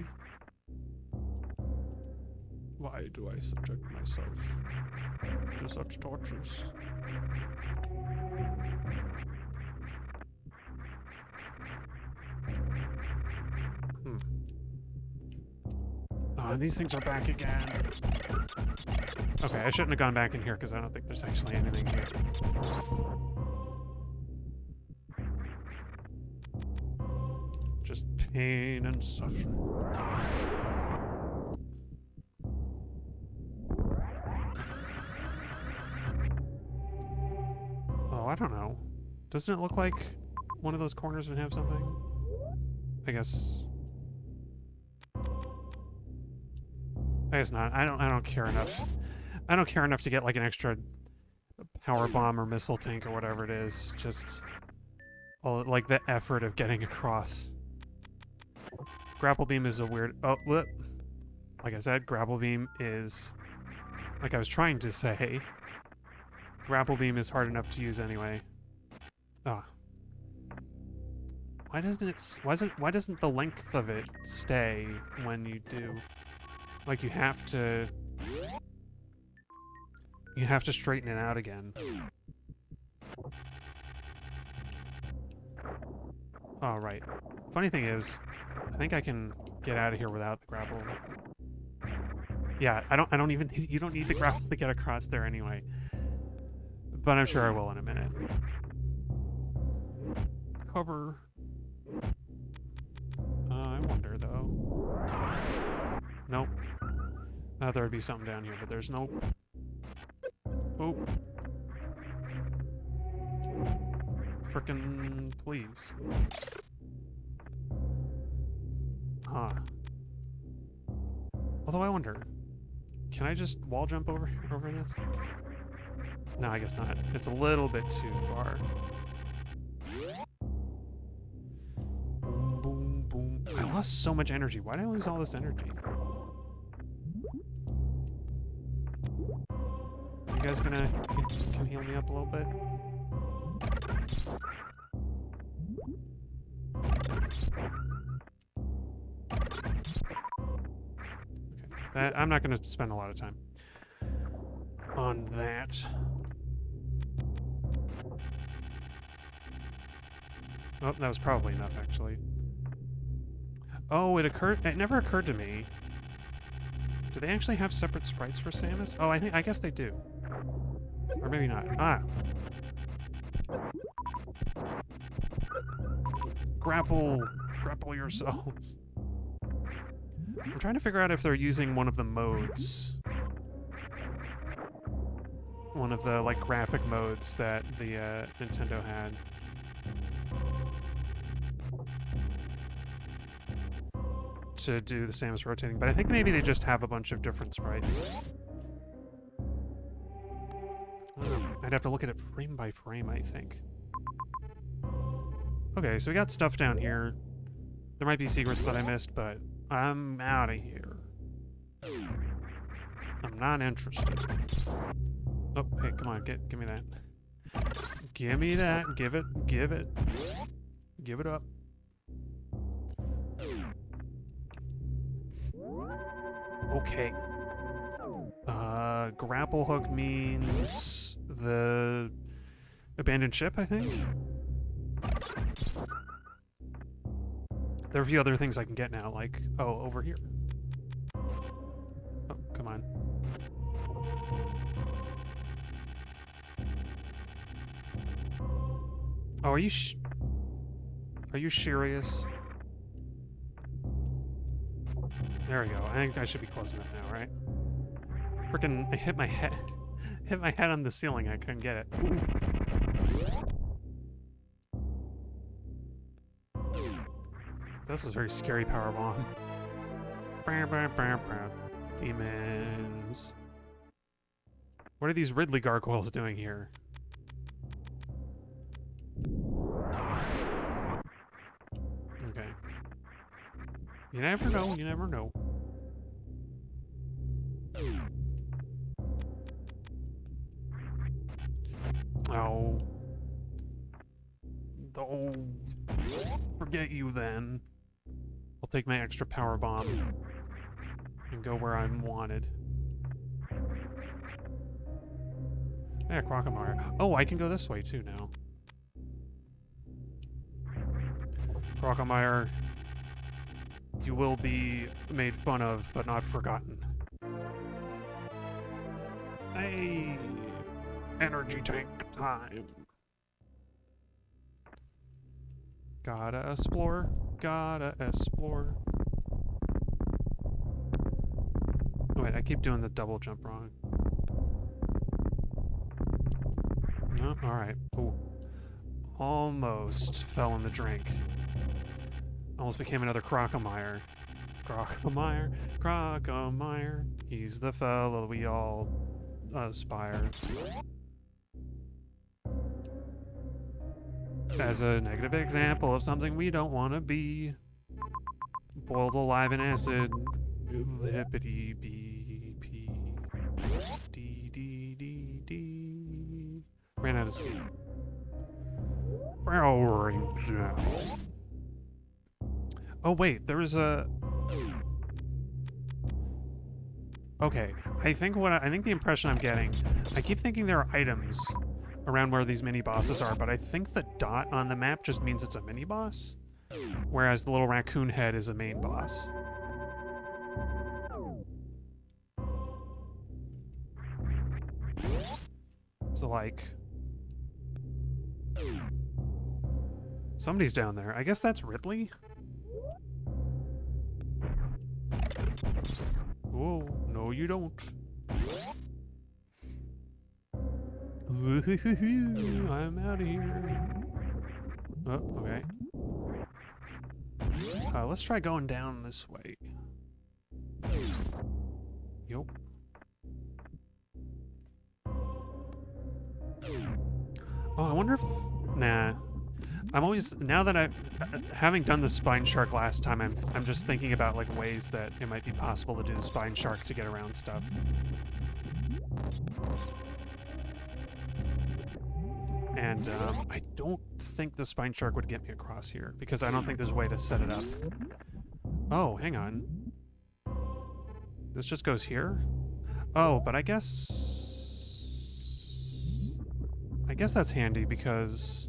Why do I subject myself to such tortures? Oh, these things are back again. Okay, I shouldn't have gone back in here because I don't think there's actually anything here. Just pain and suffering. Oh, I don't know. Doesn't it look like one of those corners would have something? I guess not. I don't care enough. I don't care enough to get like an extra power bomb or missile tank or whatever it is. Just all like the effort of getting across. Grapple beam is a weird. Oh, whoop. Like I said, grapple beam is, like I was trying to say, grapple beam is hard enough to use anyway. Ah. Why doesn't the length of it stay when you do? Like you have to straighten it out again. Oh, right. Funny thing is, I think I can get out of here without the grapple. Yeah, I don't even you don't need the grapple to get across there anyway. But I'm sure I will in a minute. Cover. I wonder though. Nope. There would be something down here, but there's nope. Oh. Frickin' please. Huh. Although I wonder, can I just wall jump over this? No, I guess not. It's a little bit too far. Boom, boom, boom. I lost so much energy. Why did I lose all this energy? You guys can heal me up a little bit? Okay. I'm not going to spend a lot of time on that. Oh, that was probably enough, actually. Oh, it never occurred to me. Do they actually have separate sprites for Samus? Oh, I guess they do. Or maybe not. Ah. Grapple yourselves. I'm trying to figure out if they're using one of the modes. One of the, like, graphic modes that the, Nintendo had. To do the Samus rotating, but I think maybe they just have a bunch of different sprites. I'd have to look at it frame by frame, I think. Okay, so we got stuff down here. There might be secrets that I missed, but I'm out of here. I'm not interested. Oh, hey, come on, give me that. Give me that, give it up. Okay. Grapple hook means the abandoned ship, I think? There are a few other things I can get now, like, oh, over here. Oh, come on. Oh, are you serious? There we go. I think I should be close enough now, right? Frickin' I hit my head. Hit my head on the ceiling. I couldn't get it. This is a very scary power bomb. Demons. What are these Ridley gargoyles doing here? Okay. You never know, you never know. Oh. Oh. Forget you then. I'll take my extra power bomb and go where I'm wanted. Yeah, Crocomire. Oh, I can go this way too now. Crocomire, you will be made fun of, but not forgotten. Hey, energy tank time. Gotta explore, gotta explore. Oh, wait, I keep doing the double jump wrong. No, alright. Ooh. Almost fell in the drink. Almost became another Crocomire. Crocomire, Crocomire. He's the fellow we all aspire. As a negative example of something we don't want to be. Boiled alive in acid. Hippity bee pee. D D D D. Ran out of steam. Powering down. Oh wait, there was a. Okay, I think the impression I'm getting, I keep thinking there are items around where these mini bosses are, but I think the dot on the map just means it's a mini boss, whereas the little raccoon head is a main boss. So like, somebody's down there. I guess that's Ridley? Oh, no you don't. I'm out of here. Oh, okay. Let's try going down this way. Yup. Oh, I wonder if... Nah. I'm always... Now that having done the spine shark last time, I'm just thinking about, like, ways that it might be possible to do the spine shark to get around stuff. And, I don't think the spine shark would get me across here, because I don't think there's a way to set it up. Oh, hang on. This just goes here? Oh, but I guess that's handy because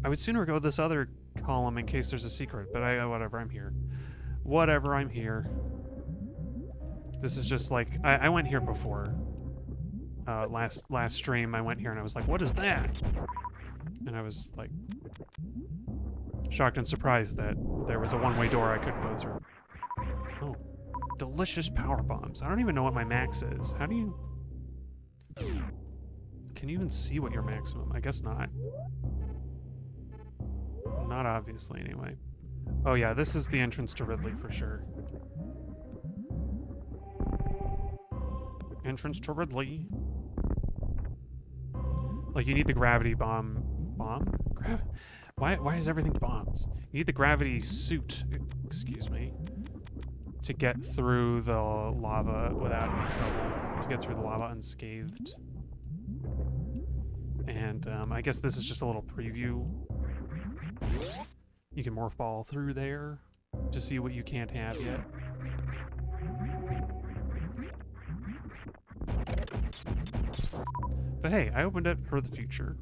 I would sooner go this other column in case there's a secret, but whatever, I'm here. Whatever, I'm here. This is just like, I went here before. Last stream, I went here and I was like, what is that? And I was like, shocked and surprised that there was a one-way door I couldn't go through. Oh. Delicious power bombs. I don't even know what my max is. How do you... Can you even see what your maximum? I guess not. Not obviously, anyway. Oh yeah, this is the entrance to Ridley for sure. Entrance to Ridley. Like, you need the gravity bomb... Bomb? Why is everything bombs? You need the gravity suit, excuse me, to get through the lava without any trouble. To get through the lava unscathed. And, I guess this is just a little preview. You can morph ball through there to see what you can't have yet. But hey, I opened it for the future.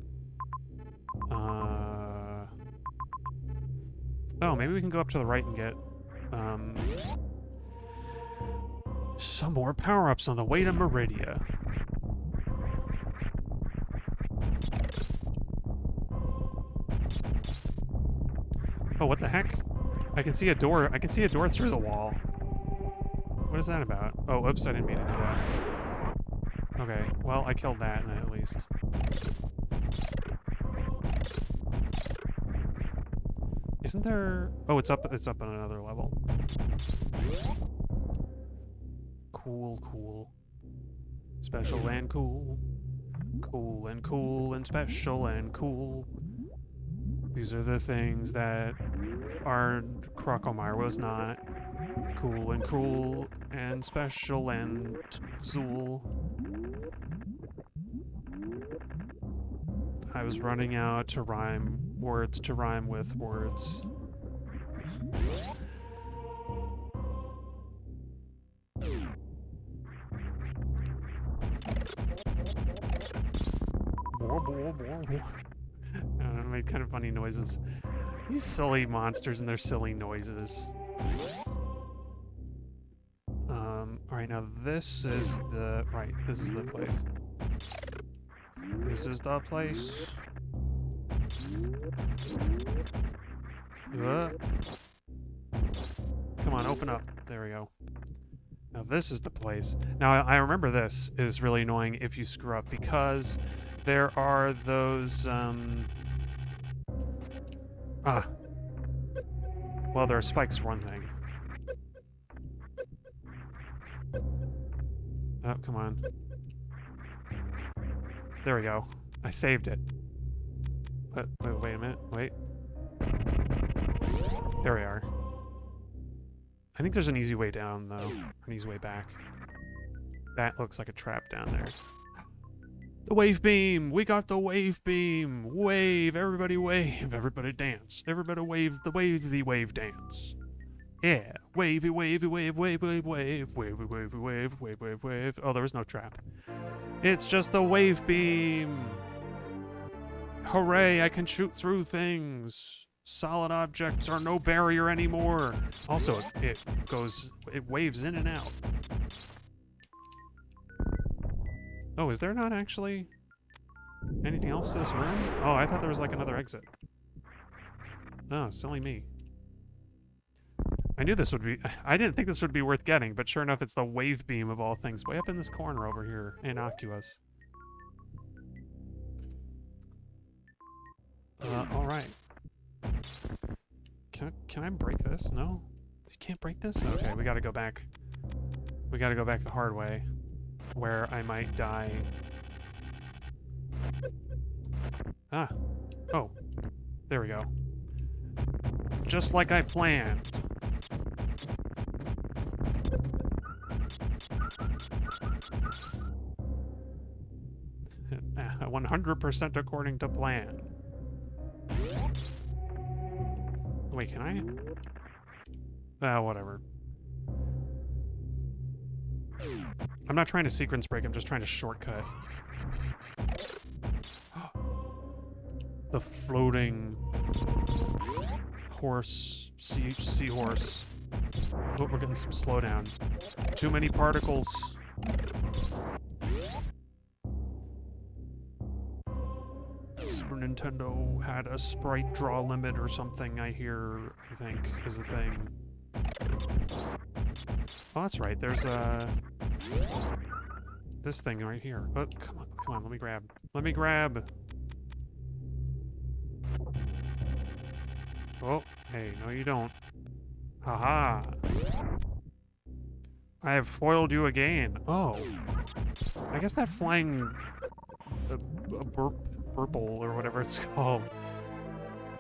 Oh, maybe we can go up to the right and get, some more power-ups on the way to Meridia. Oh, what the heck? I can see a door. I can see a door through the wall. What is that about? Oh, oops, I didn't mean to do that. Okay, well, I killed that then at least. Isn't there... Oh, it's up on another level. Cool, cool. Special and cool. Cool and cool and special and cool. These are the things that our Crocomire was not. Cool and cruel and special and zool. I was running out to rhyme words to rhyme with words. I made kind of funny noises. These silly monsters and their silly noises. Alright, now this is the... Right, this is the place. This is the place. Come on, open up. There we go. Now this is the place. Now I remember this is really annoying if you screw up because there are those well, there are spikes for one thing. Oh, come on. There we go. I saved it. But wait a minute. Wait. There we are. I think there's an easy way down, though. An easy way back. That looks like a trap down there. The wave beam! We got the wave beam! Wave! Everybody wave! Everybody dance! Everybody wave the wavy wave dance! Yeah! Wavy, wavy, wave, wave, wave, wave, wavy, wavy, wave, wave, wave, wave. Oh, there was no trap. It's just the wave beam! Hooray, I can shoot through things! Solid objects are no barrier anymore! Also, it waves in and out. Oh, is there not actually anything else to this room? Oh, I thought there was like another exit. Oh, silly me. I knew this would be... I didn't think this would be worth getting, but sure enough, it's the wave beam of all things. Way up in this corner over here. Innocuous. Alright. Can I break this? No? You can't break this? Okay, we gotta go back. We gotta go back the hard way. Where I might die. Ah. Oh. There we go. Just like I planned. Ah, 100% according to plan. Wait, can I? Whatever. I'm not trying to sequence break, I'm just trying to shortcut. The floating horse, seahorse. Oh, we're getting some slowdown. Too many particles. Super Nintendo had a sprite draw limit or something, I think, is a thing. Oh, that's right, there's this thing right here. Oh, come on, let me grab. Let me grab! Oh, hey, no you don't. Haha! I have foiled you again. Oh. I guess that flying... burple, or whatever it's called.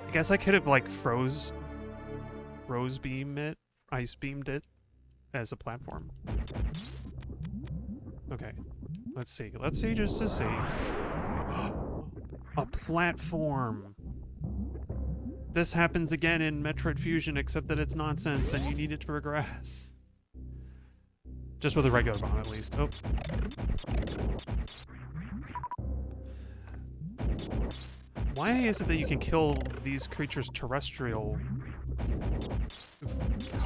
I guess I could have, like, rose beam it, ice beamed it as a platform. Okay. Let's see just to see. A platform! This happens again in Metroid Fusion, except that it's nonsense and you need it to progress. Just with a regular bomb, at least. Oh. Why is it that you can kill these creatures' terrestrial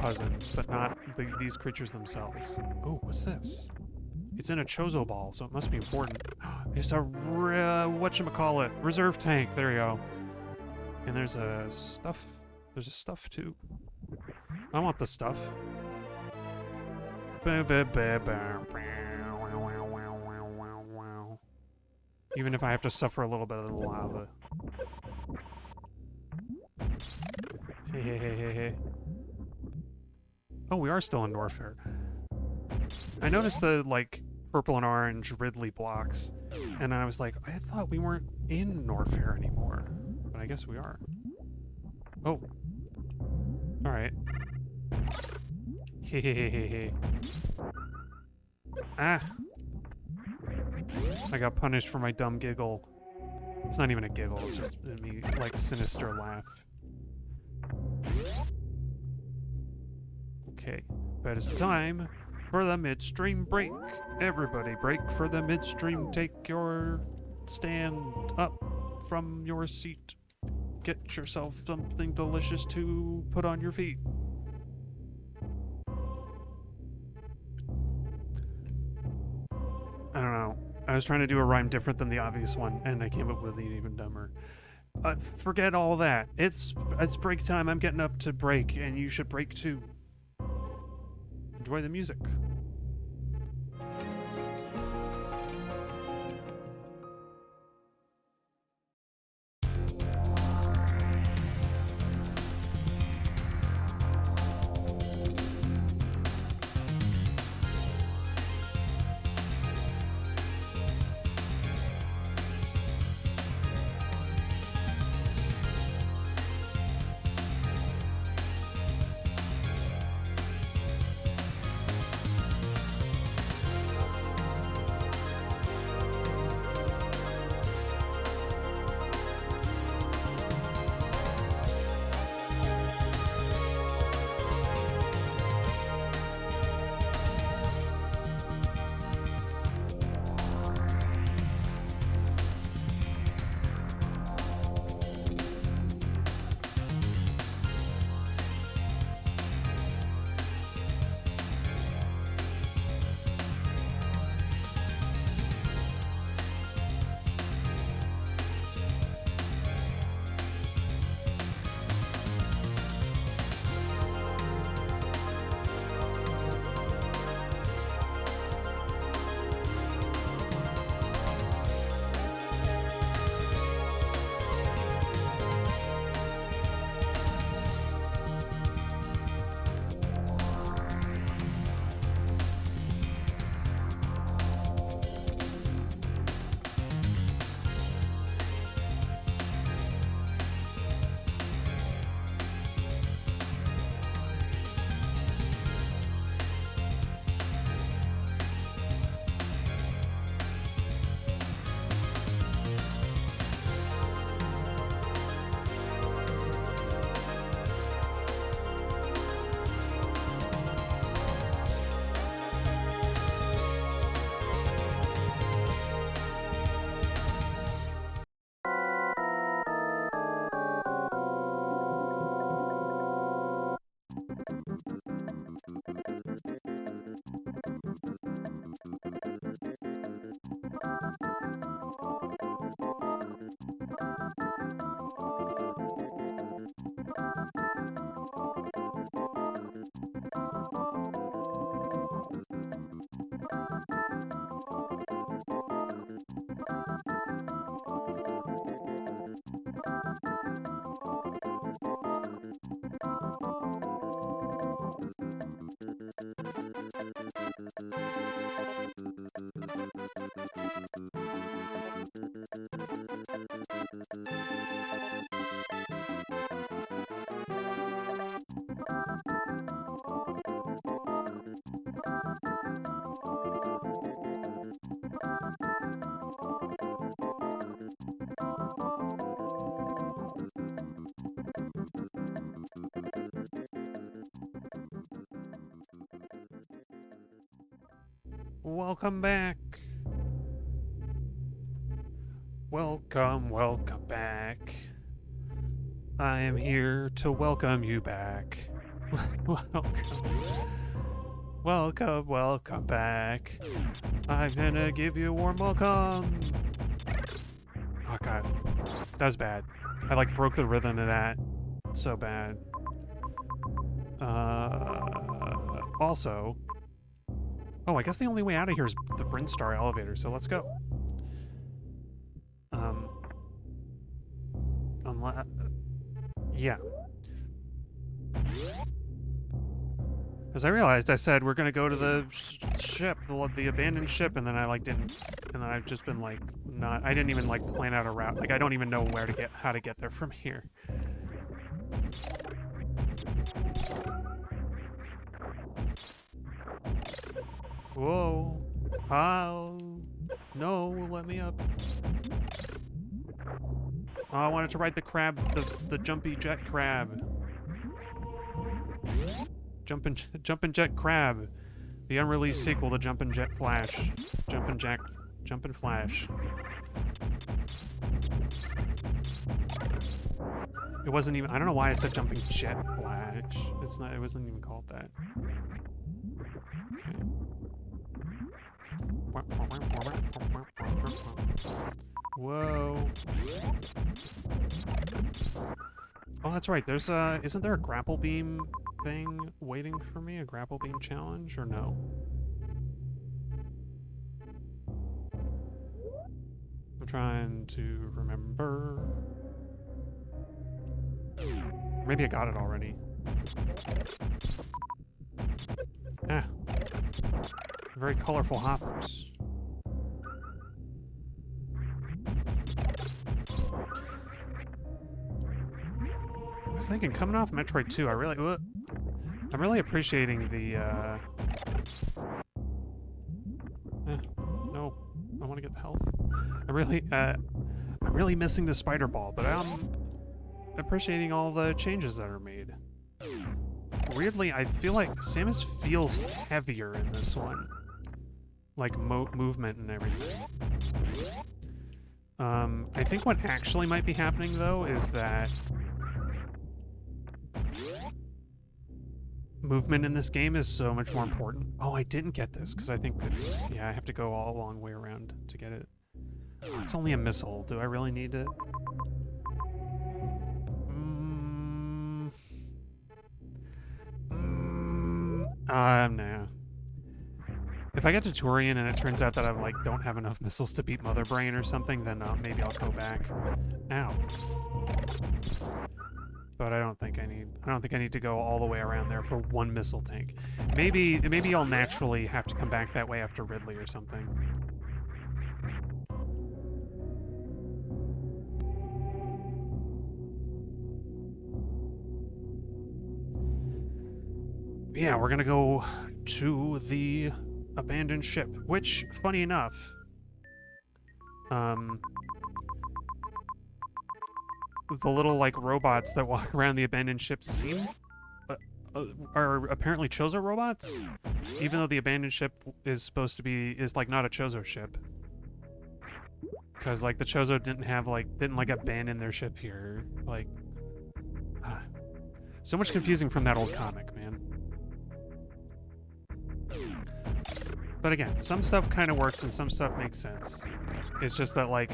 cousins, but not these creatures themselves? Oh, what's this? It's in a Chozo ball, so it must be important. It's a whatchamacallit, reserve tank. There you go. And there's a stuff There's a stuff too. I want the stuff. Even if I have to suffer a little bit of the lava. Hey. Oh, we are still in Norfair. I noticed the, like, purple and orange Ridley blocks, and I was like, I thought we weren't in Norfair anymore. But I guess we are. Oh. Alright. Hehehehe. Ah! I got punished for my dumb giggle. It's not even a giggle, it's just me, like, sinister laugh. Okay, but it's time for the midstream break. Everybody break for the midstream. Take your stand up from your seat. Get yourself something delicious to put on your feet. I don't know. I was trying to do a rhyme different than the obvious one, and I came up with an even dumber. Forget all that. It's break time. I'm getting up to break, and you should break too. Enjoy the music. Welcome back. Welcome back. I am here to welcome you back. Welcome back. I'm gonna give you a warm welcome. Oh god, that was bad. I like broke the rhythm of that. so bad. Also... Oh, I guess the only way out of here is the Brinstar elevator, so let's go. Unless... Yeah. As I realized, I said we're gonna go to the ship, the abandoned ship, and then I like didn't, and then I've just been like not. I didn't even like plan out a route. Like I don't even know how to get there from here. Whoa! Oh no! Let me up. Oh, I wanted to ride the crab, the jumpy jet crab. Jumpin' Jet Crab, the unreleased sequel to Jumpin' Jet Flash. Jumpin' Flash. It wasn't even, I don't know why I said Jumping Jet Flash. It's not, it wasn't even called that. Whoa. Oh, that's right. There's isn't there a grapple beam thing waiting for me? A grapple beam challenge, or no? I'm trying to remember. Maybe I got it already. Ah. Very colorful hoppers. I was thinking, coming off Metroid 2, I'm really appreciating the, no, I want to get the health. I'm really missing the spider ball, but I'm appreciating all the changes that are made. Weirdly, I feel like Samus feels heavier in this one. Like, movement and everything. I think what actually might be happening, though, is that movement in this game is so much more important. Oh, I didn't get this, because I think it's... Yeah, I have to go all a long way around to get it. Oh, it's only a missile. Do I really need it? Nah. If I get to Turian and it turns out that I like don't have enough missiles to beat Mother Brain or something, then maybe I'll go back. Ow. But I don't think I need to go all the way around there for one missile tank. Maybe I'll naturally have to come back that way after Ridley or something. Yeah, we're gonna go to the abandoned ship, which, funny enough, the little, like, robots that walk around the abandoned ship are apparently Chozo robots, even though the abandoned ship is supposed to be, like, not a Chozo ship. Because, like, the Chozo didn't abandon their ship here, like... So much confusing from that old comic, man. But again, some stuff kind of works and some stuff makes sense. It's just that, like...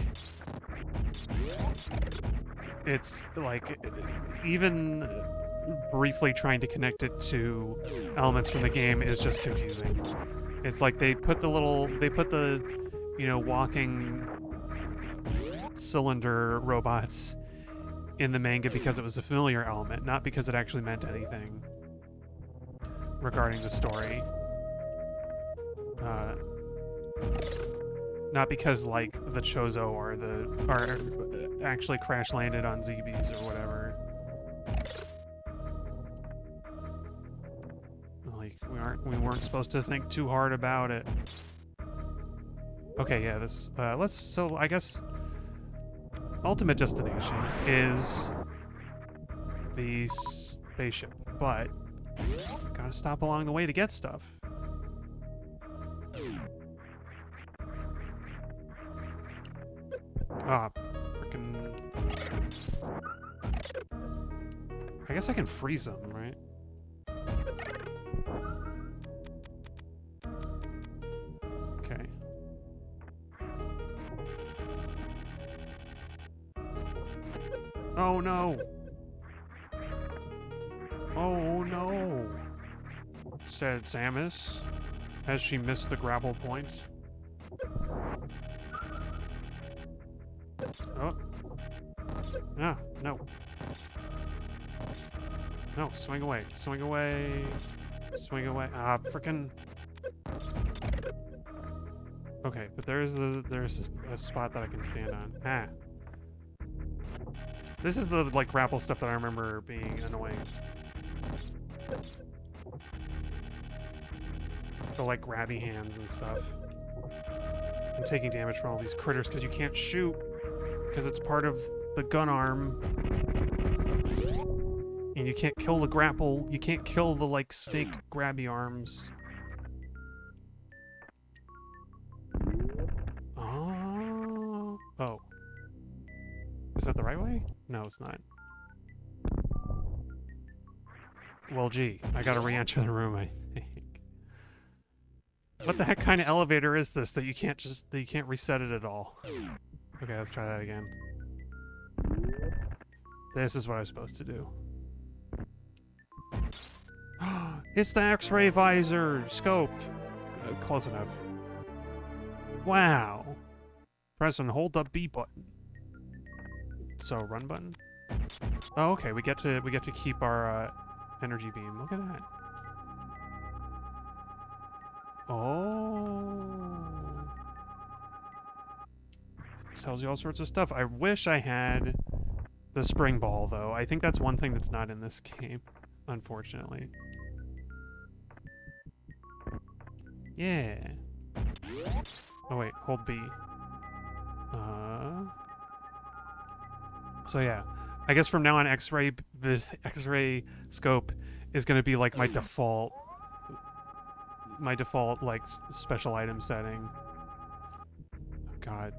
It's, like, even briefly trying to connect it to elements from the game is just confusing. It's like they put the, you know, walking cylinder robots in the manga because it was a familiar element, not because it actually meant anything regarding the story. Not because, like, the Chozo are actually crash landed on ZBs or whatever. Like, we weren't supposed to think too hard about it. Okay, yeah, so I guess ultimate destination is the spaceship, but gotta stop along the way to get stuff. Ah, frickin'... I guess I can freeze them, right? Okay. Oh no! said Samus as she missed the grapple point. Oh. Ah, no. No, swing away. Swing away. Swing away. Ah, frickin'. Okay, but there's a spot that I can stand on. Ah. This is the, like, grapple stuff that I remember being annoying. The, like, grabby hands and stuff. And taking damage from all these critters because you can't shoot because it's part of the gun arm. And you can't kill the grapple. You can't kill the, like, snake grabby arms. Oh. Is that the right way? No, it's not. Well, gee, I gotta re-enter the room, I think. What the heck kind of elevator is this that you can't reset it at all? Okay, let's try that again. This is what I was supposed to do. It's the X-ray visor scope. Close enough. Wow. Press and hold the B button. So run button. Oh, okay. We get to keep our energy beam. Look at that. Oh. This tells you all sorts of stuff. I wish I had the spring ball, though. I think that's one thing that's not in this game, unfortunately. Yeah. Oh wait, hold B. So yeah, I guess from now on, the X-ray scope is going to be like my default like special item setting. Oh God,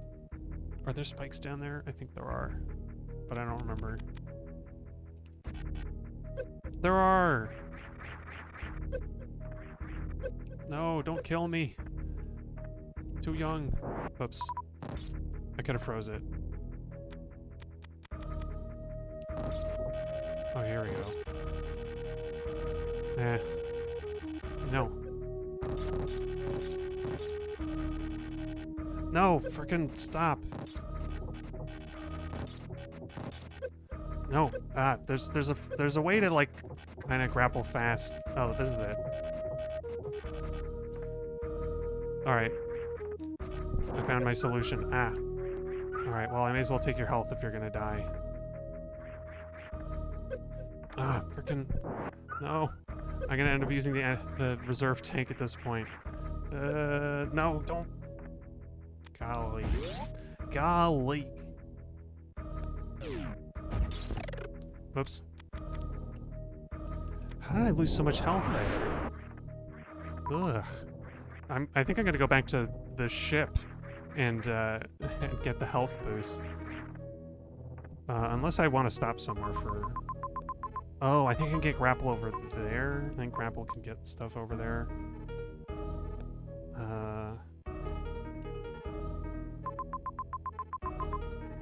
are there spikes down there? I think there are, but I don't remember. There are. No, don't kill me. Too young. Oops. I could have froze it. Oh, here we go. No. No, frickin' stop. No. There's a way to, like, kind of grapple fast. Oh, this is it. Alright. I found my solution. Ah. Alright, well, I may as well take your health if you're gonna die. Ah, frickin'... No. I'm gonna end up using the reserve tank at this point. No, don't... Golly. Golly. Whoops. How did I lose so much health there? Ugh. I think I'm gonna go back to the ship and get the health boost. Unless I want to stop somewhere for... Oh, I think I can get grapple over there. I think grapple can get stuff over there.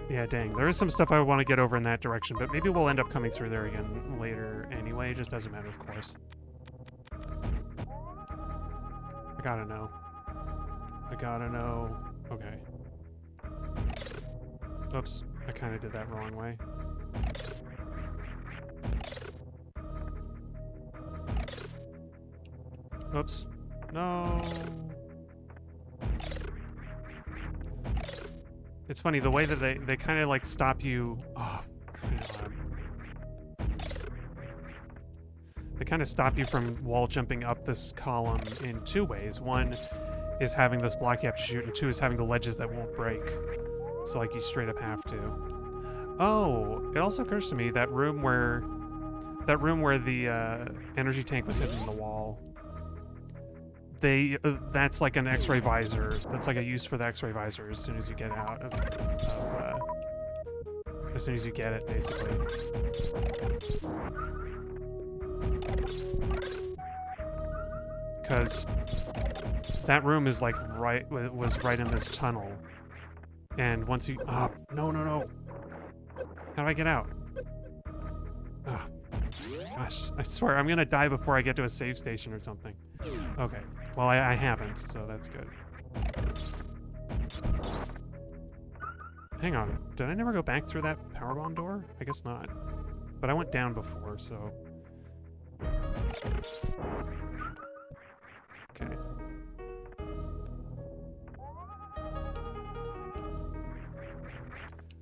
Yeah, dang. There is some stuff I want to get over in that direction, but maybe we'll end up coming through there again later anyway. It just doesn't matter, of course. I gotta know. I gotta know. Okay. Oops. I kind of did that wrong way. Oops. No. It's funny, the way that they kind of like stop you... Oh, they kind of stop you from wall jumping up this column in two ways. One is having this block you have to shoot, and two is having the ledges that won't break. So like you straight up have to. Oh, it also occurs to me that room where the energy tank was hidden in the wall. That's like an X-ray visor. That's like a use for the X-ray visor as soon as you get out of as soon as you get it, basically. Because that room is like was right in this tunnel, and once you no. How do I get out? Gosh, I swear I'm gonna die before I get to a save station or something. Okay, well I haven't, so that's good. Hang on, did I never go back through that powerbomb door? I guess not. But I went down before, so... Okay.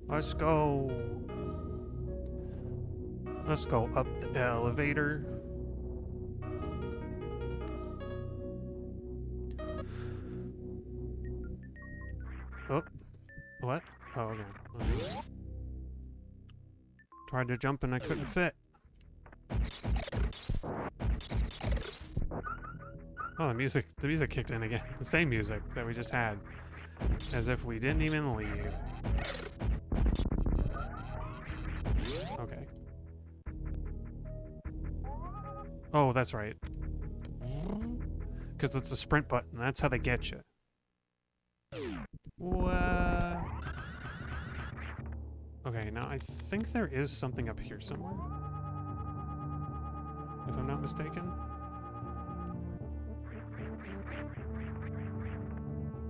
Let's go. Let's go up the elevator. Oh, what? Oh, okay. Tried to jump and I couldn't fit. Oh, the music kicked in again. The same music that we just had. As if we didn't even leave. Okay. Oh, that's right. Because it's the sprint button. That's how they get you. What? Okay, now I think there is something up here somewhere. If I'm not mistaken.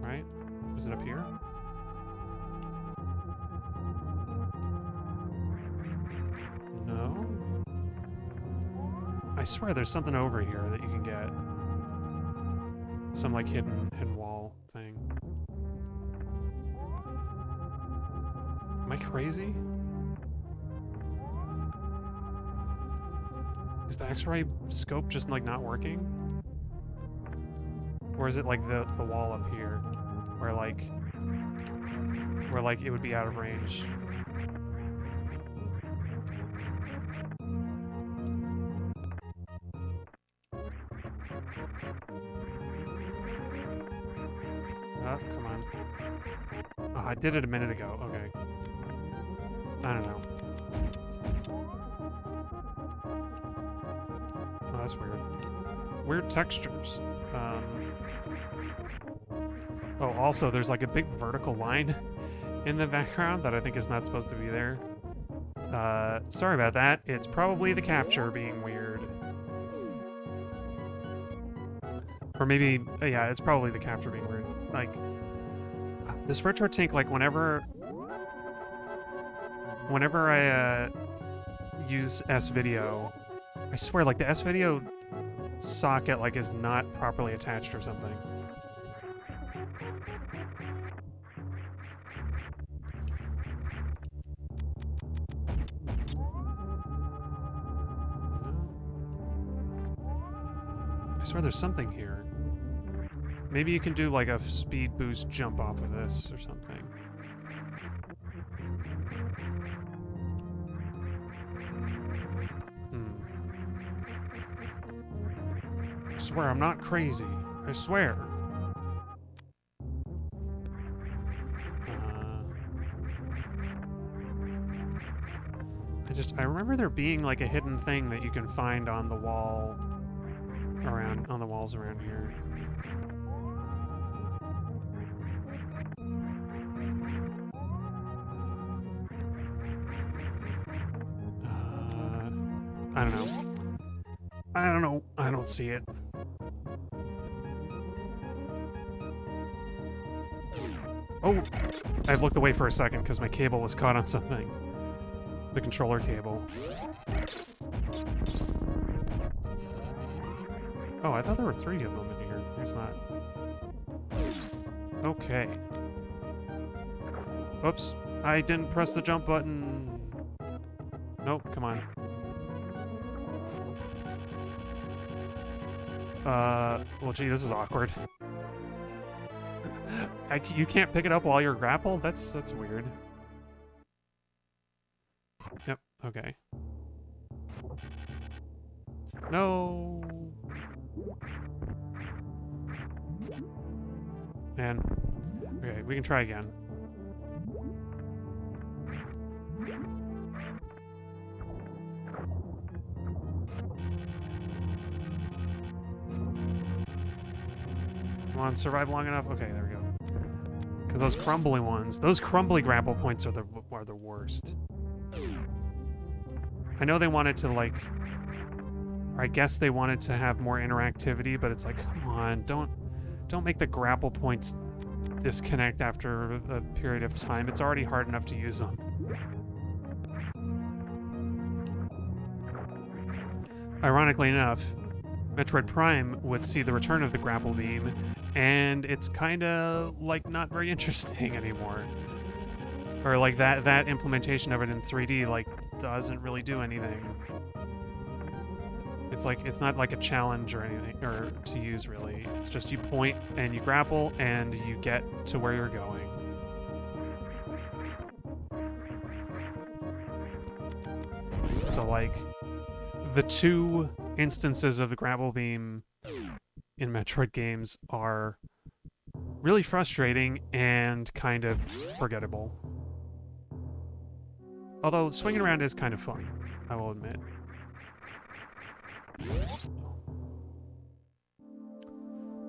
Right? Is it up here? No? I swear there's something over here that you can get. Some like hidden wall thing. Am I crazy? Is the X-ray scope just like not working? Or is it like the wall up here where like it would be out of range? Oh, come on. Oh, I did it a minute ago. Okay. I don't know. Oh, that's weird. Weird textures. Oh, also, there's like a big vertical line in the background that I think is not supposed to be there. Sorry about that. It's probably the capture being weird. Or maybe, yeah, it's probably the capture being weird. Like, this retro tank, like, whenever I use S-Video, I swear, like, the S-Video socket, like, is not properly attached or something. I swear there's something here. Maybe you can do like a speed boost jump off of this or something. I swear I'm not crazy. I swear. I remember there being like a hidden thing that you can find on the wall on the walls around here. I don't know. I don't know. I don't see it. Oh! I looked away for a second because my cable was caught on something. The controller cable. Oh, I thought there were 3 of them in here. There's not. Okay. Oops. I didn't press the jump button. Nope, come on. Well, gee, this is awkward. You can't pick it up while you're grappled? That's weird. Yep, okay. No! Man. Okay, we can try again. Come on, survive long enough. Okay, there we go. Because those crumbly ones, those crumbly grapple points are the worst. I know they wanted to like Or I guess they wanted to have more interactivity, but it's like, come on, don't make the grapple points disconnect after a period of time. It's already hard enough to use them. Ironically enough, Metroid Prime would see the return of the grapple beam, and it's kind of like not very interesting anymore. Or like that implementation of it in 3D like doesn't really do anything. It's not like a challenge or anything or to use really. It's just you point and you grapple and you get to where you're going. So like the two instances of the grapple beam in Metroid games are really frustrating and kind of forgettable. Although swinging around is kind of fun, I will admit.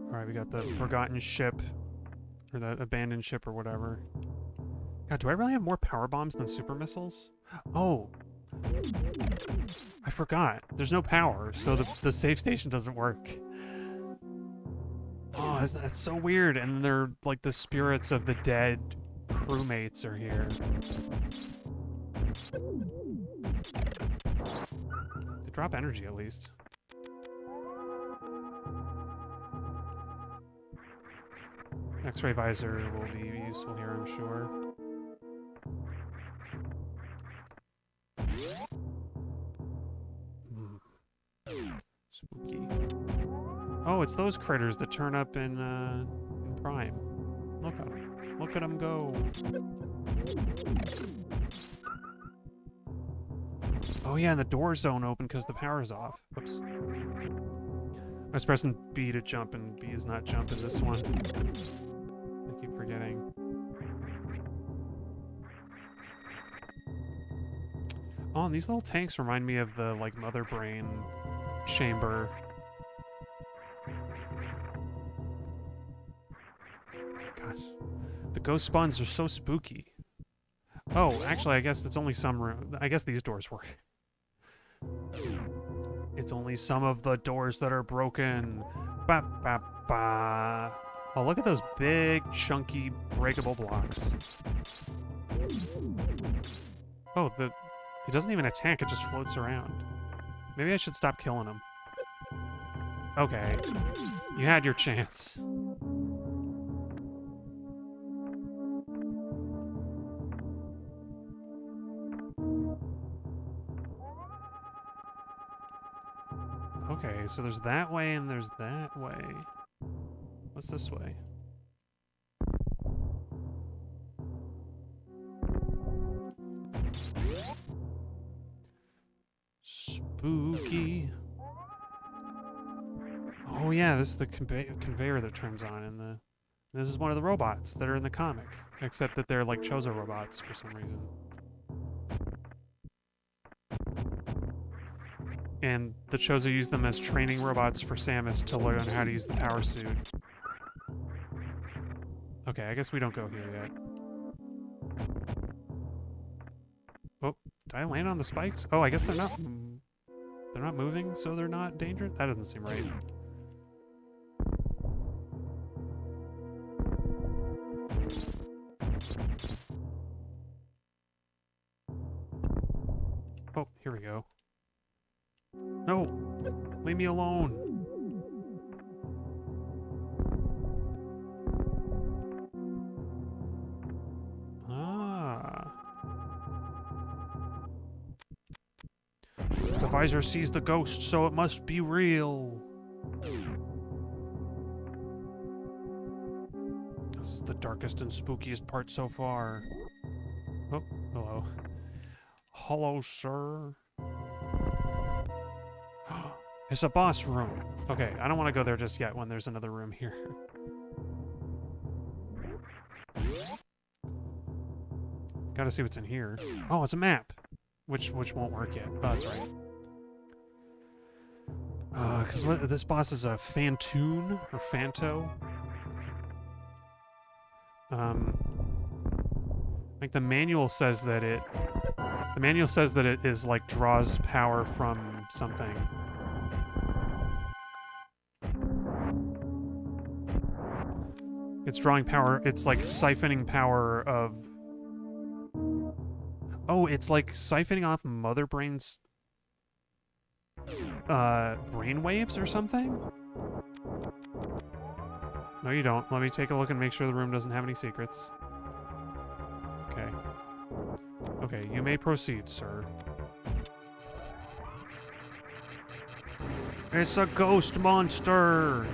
Alright, we got the forgotten ship, or the abandoned ship or whatever. God, do I really have more power bombs than super missiles? Oh, I forgot. There's no power, so the save station doesn't work. Oh, that's so weird. And they're like the spirits of the dead crewmates are here. They drop energy at least. X-ray visor will be useful here, I'm sure. Spooky. Oh, it's those critters that turn up in Prime. Look at them. Look at them go. Oh yeah, and the doors don't open because the power's off. Oops. I was pressing B to jump, and B is not jump in this one. I keep forgetting. Oh, and these little tanks remind me of the, like, Mother Brain chamber. Gosh. The ghost spawns are so spooky. Oh, actually, I guess it's only some room. I guess these doors work. It's only some of the doors that are broken. Ba ba ba. Oh, look at those big, chunky, breakable blocks. Oh, it doesn't even attack, it just floats around. Maybe I should stop killing him. Okay. You had your chance. Okay, so there's that way and there's that way. What's this way? Spooky. Oh yeah, this is the conveyor that turns on, and this is one of the robots that are in the comic, except that they're like Chozo robots for some reason. And the Chozo use them as training robots for Samus to learn how to use the power suit. Okay, I guess we don't go here yet. Oh, did I land on the spikes? Oh, I guess they're not moving, so they're not dangerous? That doesn't seem right. Oh, here we go. No! Leave me alone! Ah. The visor sees the ghost, so it must be real. This is the darkest and spookiest part so far. Oh, hello. Hello, sir. It's a boss room. Okay, I don't want to go there just yet when there's another room here. Gotta see what's in here. Oh, it's a map. Which won't work yet. Oh, that's right. Because this boss is a Fantoon or Fanto. Like the manual says that it is like draws power from something. It's drawing power. It's like siphoning power of... Oh, it's like siphoning off Mother Brain's... brain waves or something? No, you don't. Let me take a look and make sure the room doesn't have any secrets. Okay. Okay, you may proceed, sir. It's a ghost monster!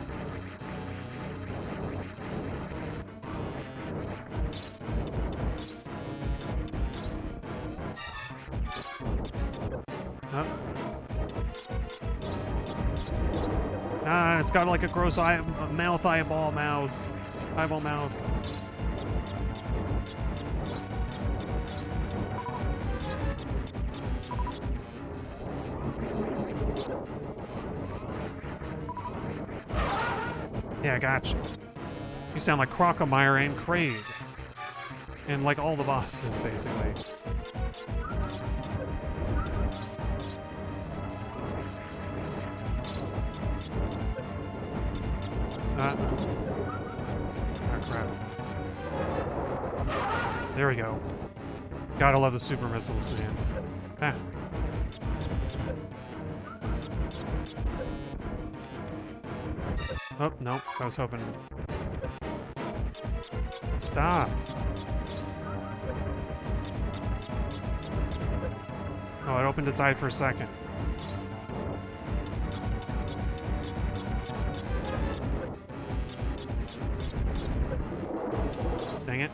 Huh? Ah, it's got like a gross eyeball mouth. Eyeball mouth. Yeah, gotcha. You sound like Crocomire and Kraid. And like all the bosses, basically. Oh, crap. There we go. Gotta love the super missiles, man. Ah. Oh, nope. I was hoping... Stop! Oh, it opened its eye for a second. Dang it.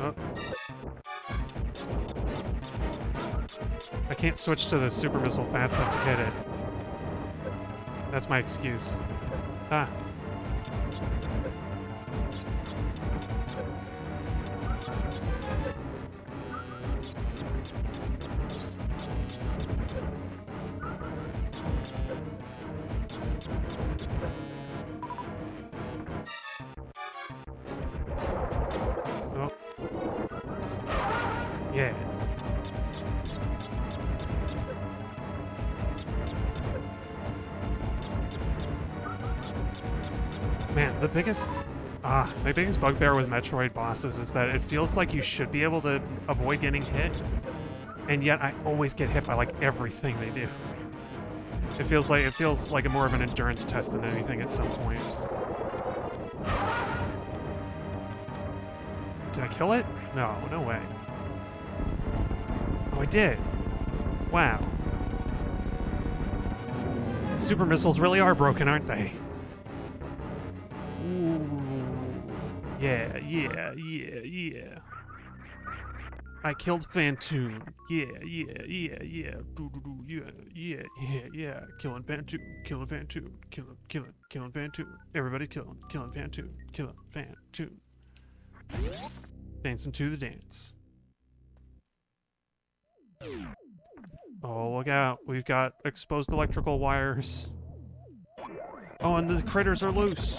Oh. I can't switch to the super missile fast enough to hit it. That's my excuse. Ah. Oh. Yeah. Man, my biggest bugbear with Metroid bosses is that it feels like you should be able to avoid getting hit, and yet I always get hit by like everything they do. It feels like a more of an endurance test than anything at some point. Did I kill it? No, no way. Oh, I did. Wow. Super missiles really are broken, aren't they? Yeah, yeah, yeah, yeah. I killed Phantoon. Yeah, yeah, yeah, yeah. Yeah, yeah, yeah, yeah. Killing Phantoon. Killing Phantoon. Killing Phantoon. Everybody's killing Phantoon. Killing Phantoon. Dancing to the dance. Oh, look out. We've got exposed electrical wires. Oh, and the critters are loose.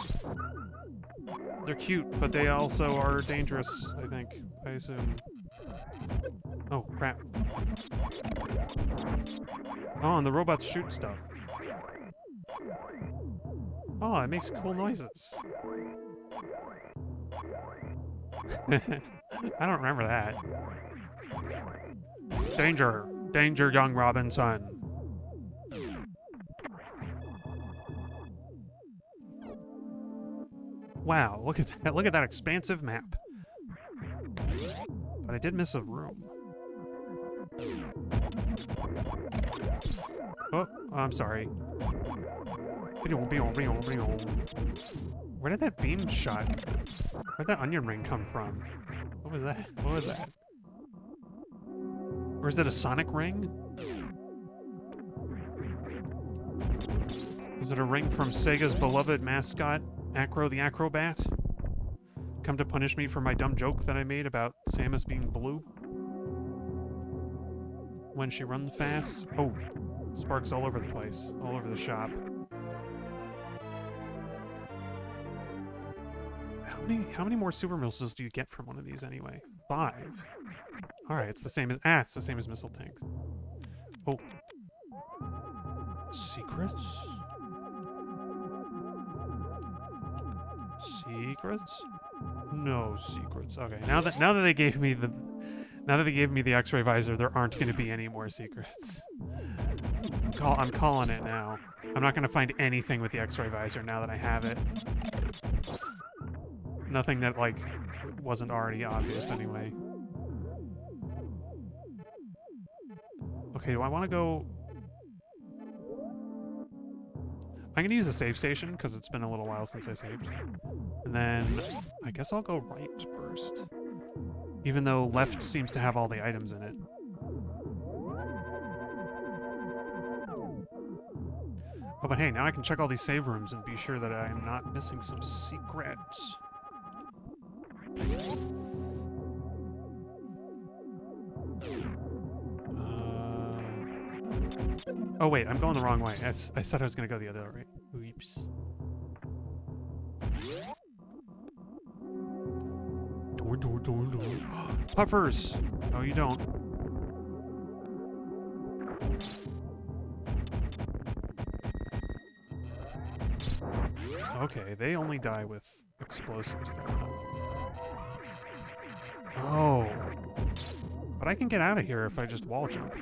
They're cute, but they also are dangerous, I think. I assume. Oh, crap. Oh, and the robots shoot stuff. Oh, it makes cool noises. I don't remember that. Danger! Danger, young Robinson! Wow, look at that. Look at that expansive map. But I did miss a room. Oh, I'm sorry. Where did that beam shot? Where'd that onion ring come from? What was that? What was that? Or is it a sonic ring? Is it a ring from Sega's beloved mascot, Acro the Acrobat? Come to punish me for my dumb joke that I made about Samus being blue? When she runs fast? Oh, sparks all over the place, all over the shop. How many more super missiles do you get from one of these anyway? 5. All right, it's the same as missile tanks. Oh. Secrets? Secrets? No secrets. Okay, now that they gave me the X-ray visor, there aren't going to be any more secrets. I'm calling it now. I'm not going to find anything with the X-ray visor now that I have it. Nothing that, like, wasn't already obvious anyway. Okay, do I want to go... I'm going to use a save station, because it's been a little while since I saved. And then, I guess I'll go right first. Even though left seems to have all the items in it. Oh, but hey, now I can check all these save rooms and be sure that I am not missing some secrets. Oh wait, I'm going the wrong way. I said I was going to go the other way. Oops. Door. Puffers! No, you don't. Okay, they only die with explosives then. Oh. But I can get out of here if I just wall jump.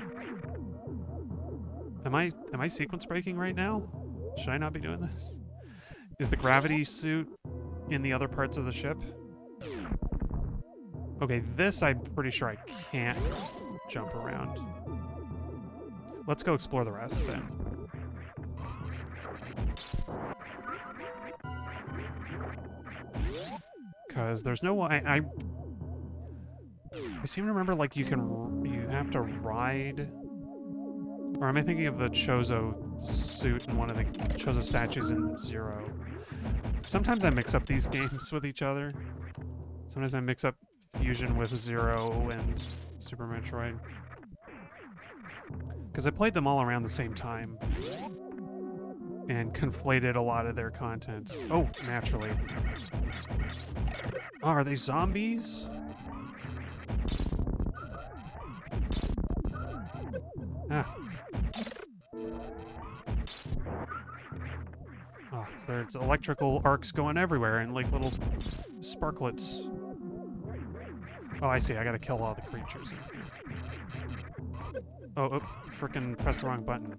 Am I sequence breaking right now? Should I not be doing this? Is the gravity suit in the other parts of the ship? Okay, this I'm pretty sure I can't jump around. Let's go explore the rest then. Because there's no way I seem to remember, like, you have to ride. Or am I thinking of the Chozo suit in one of the Chozo statues in Zero? Sometimes I mix up these games with each other. Sometimes I mix up Fusion with Zero and Super Metroid. Because I played them all around the same time. And conflated a lot of their content. Oh, naturally. Oh, are they zombies? Ah. Oh, there's electrical arcs going everywhere and like little sparklets. Oh, I see. I gotta kill all the creatures in here. Oh, frickin' press the wrong button.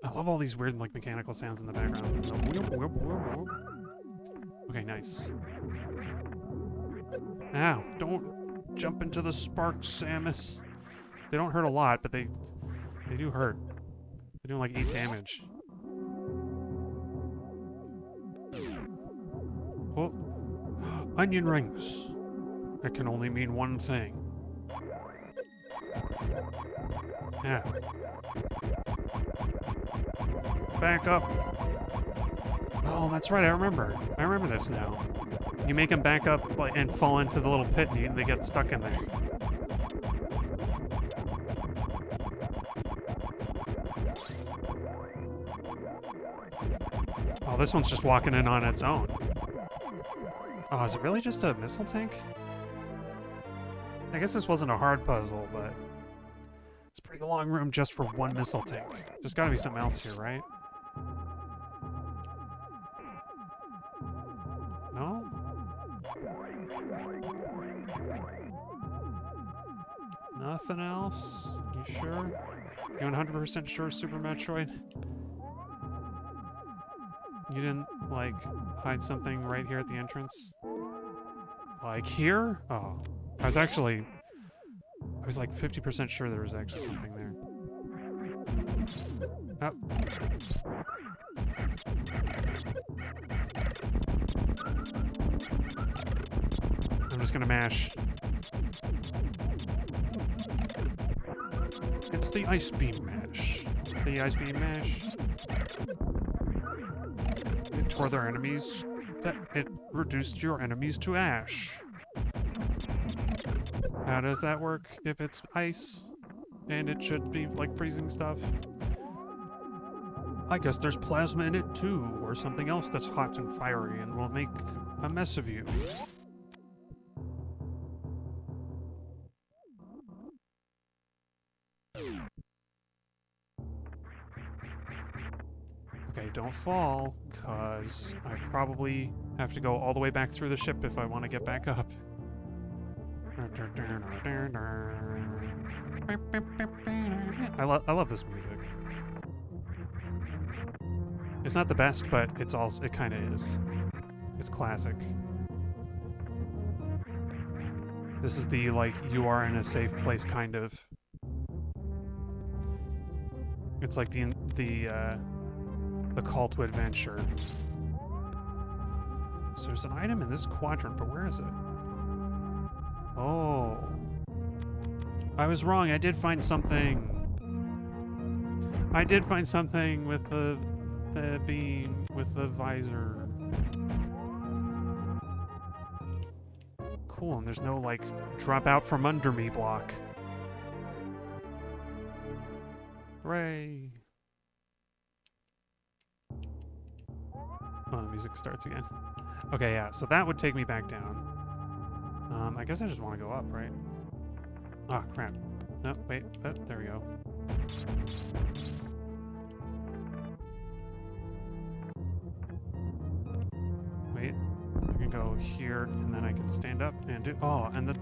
I love all these weird, like, mechanical sounds in the background. Okay, nice. Ow, don't jump into the sparks, Samus. They don't hurt a lot, but they do hurt. They're doing like 8 damage. Oh, onion rings. That can only mean one thing. Yeah. Back up. Oh, that's right. I remember. I remember this now. You make them back up and fall into the little pit, and they get stuck in there. Oh, this one's just walking in on its own. Oh, is it really just a missile tank? I guess this wasn't a hard puzzle, but it's a pretty long room just for one missile tank. There's gotta be something else here, right? No? Nothing else? You sure? You 100% sure, Super Metroid? You didn't, like, hide something right here at the entrance? Like here? Oh. I was like 50% sure there was actually something there. Oh. I'm just gonna mash. It's the ice beam mash. The ice beam mash. It tore their enemies. It reduced your enemies to ash. How does that work if it's ice? and it should be like freezing stuff. I guess there's plasma in it too, or something else that's hot and fiery and will make a mess of you. Okay, don't fall, cause I probably have to go all the way back through the ship if I want to get back up. I love this music. It's not the best, but it's also, it kind of is. It's classic. This is the, like, you are in a safe place kind of. It's like the call to adventure. So there's an item in this quadrant, but where is it? Oh. I was wrong. I did find something. I did find something with the beam, with the visor. Cool, and there's no, like, drop out from under me block. Hooray. Oh, the music starts again. Okay, yeah, so that would take me back down. I guess I just want to go up, right? Ah, crap. No, wait. Oh, there we go. Wait. I can go here, and then I can stand up and do... Oh, and the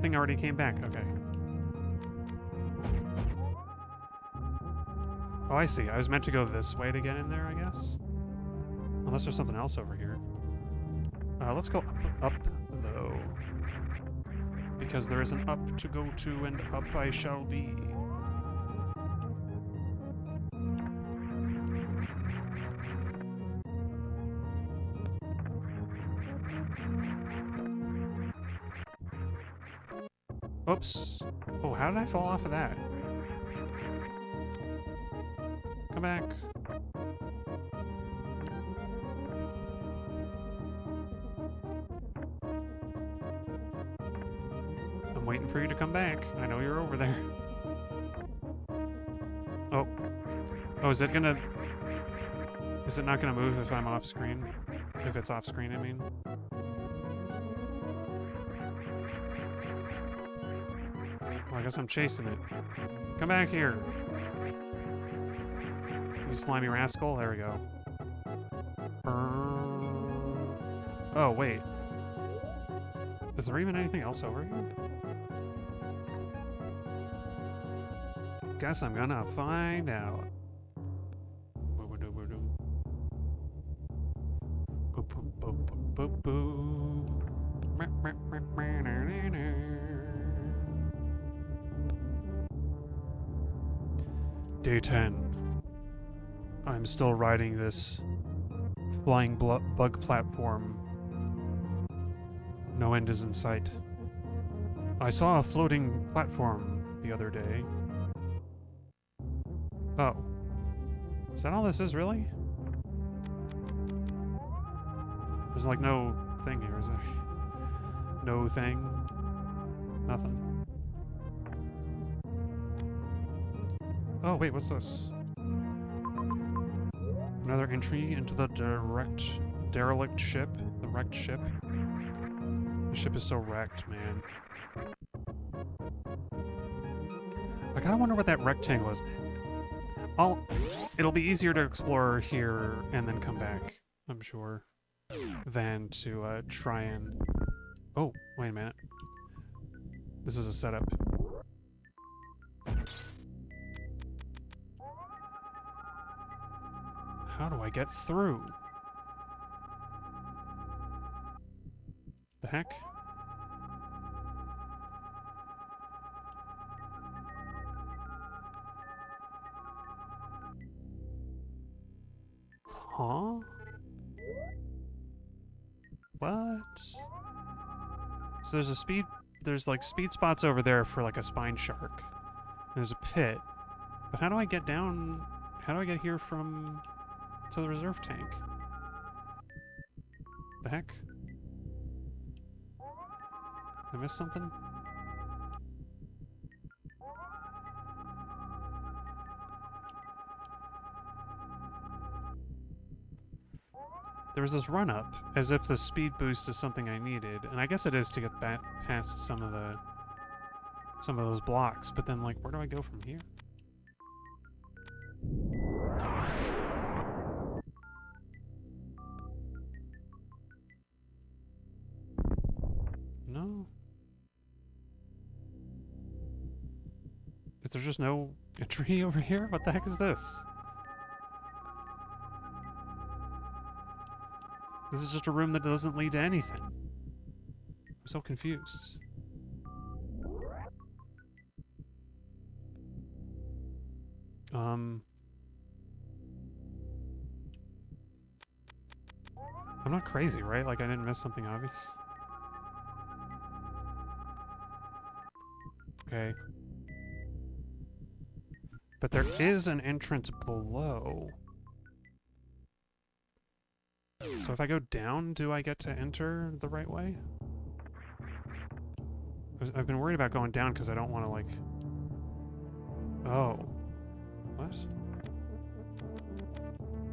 thing already came back. Okay. Oh, I see. I was meant to go this way to get in there, I guess? Unless there's something else over here. Let's go up, though. Because there is an up to go to, and up I shall be. Oops. Oh, how did I fall off of that? Come back. I'm waiting for you to come back. I know you're over there. Oh. Oh, is it gonna... Is it not gonna move if I'm off screen? If it's off screen, I mean. Well, I guess I'm chasing it. Come back here. You slimy rascal. There we go. Oh, wait. Is there even anything else over here? Guess I'm gonna find out. Day 10. I'm still riding this flying bug platform. No end is in sight. I saw a floating platform the other day. Oh. Is that all this is, really? There's like no thing here, is there? No thing? Nothing. Oh, wait, what's this? Another entry into the derelict ship. The wrecked ship. The ship is so wrecked, man. I kinda wonder what that rectangle is. It'll be easier to explore here and then come back, I'm sure, than to try and... Oh, wait a minute. This is a setup. How do I get through? The heck? Huh? What? So there's like speed spots over there for like a spine shark. There's a pit. But how do I get down? How do I get here from to the reserve tank? The heck? Did I miss something? there was this run up, as if the speed boost is something I needed, and I guess it is to get back past some of those blocks. But then, like, where do I go from here? No. Is there just no entry over here? What the heck is this? This is just a room that doesn't lead to anything. I'm so confused. I'm not crazy, right? Like, I didn't miss something obvious. Okay. But there is an entrance below. So if I go down, do I get to enter the right way? I've been worried about going down because I don't want to, like... Oh. What?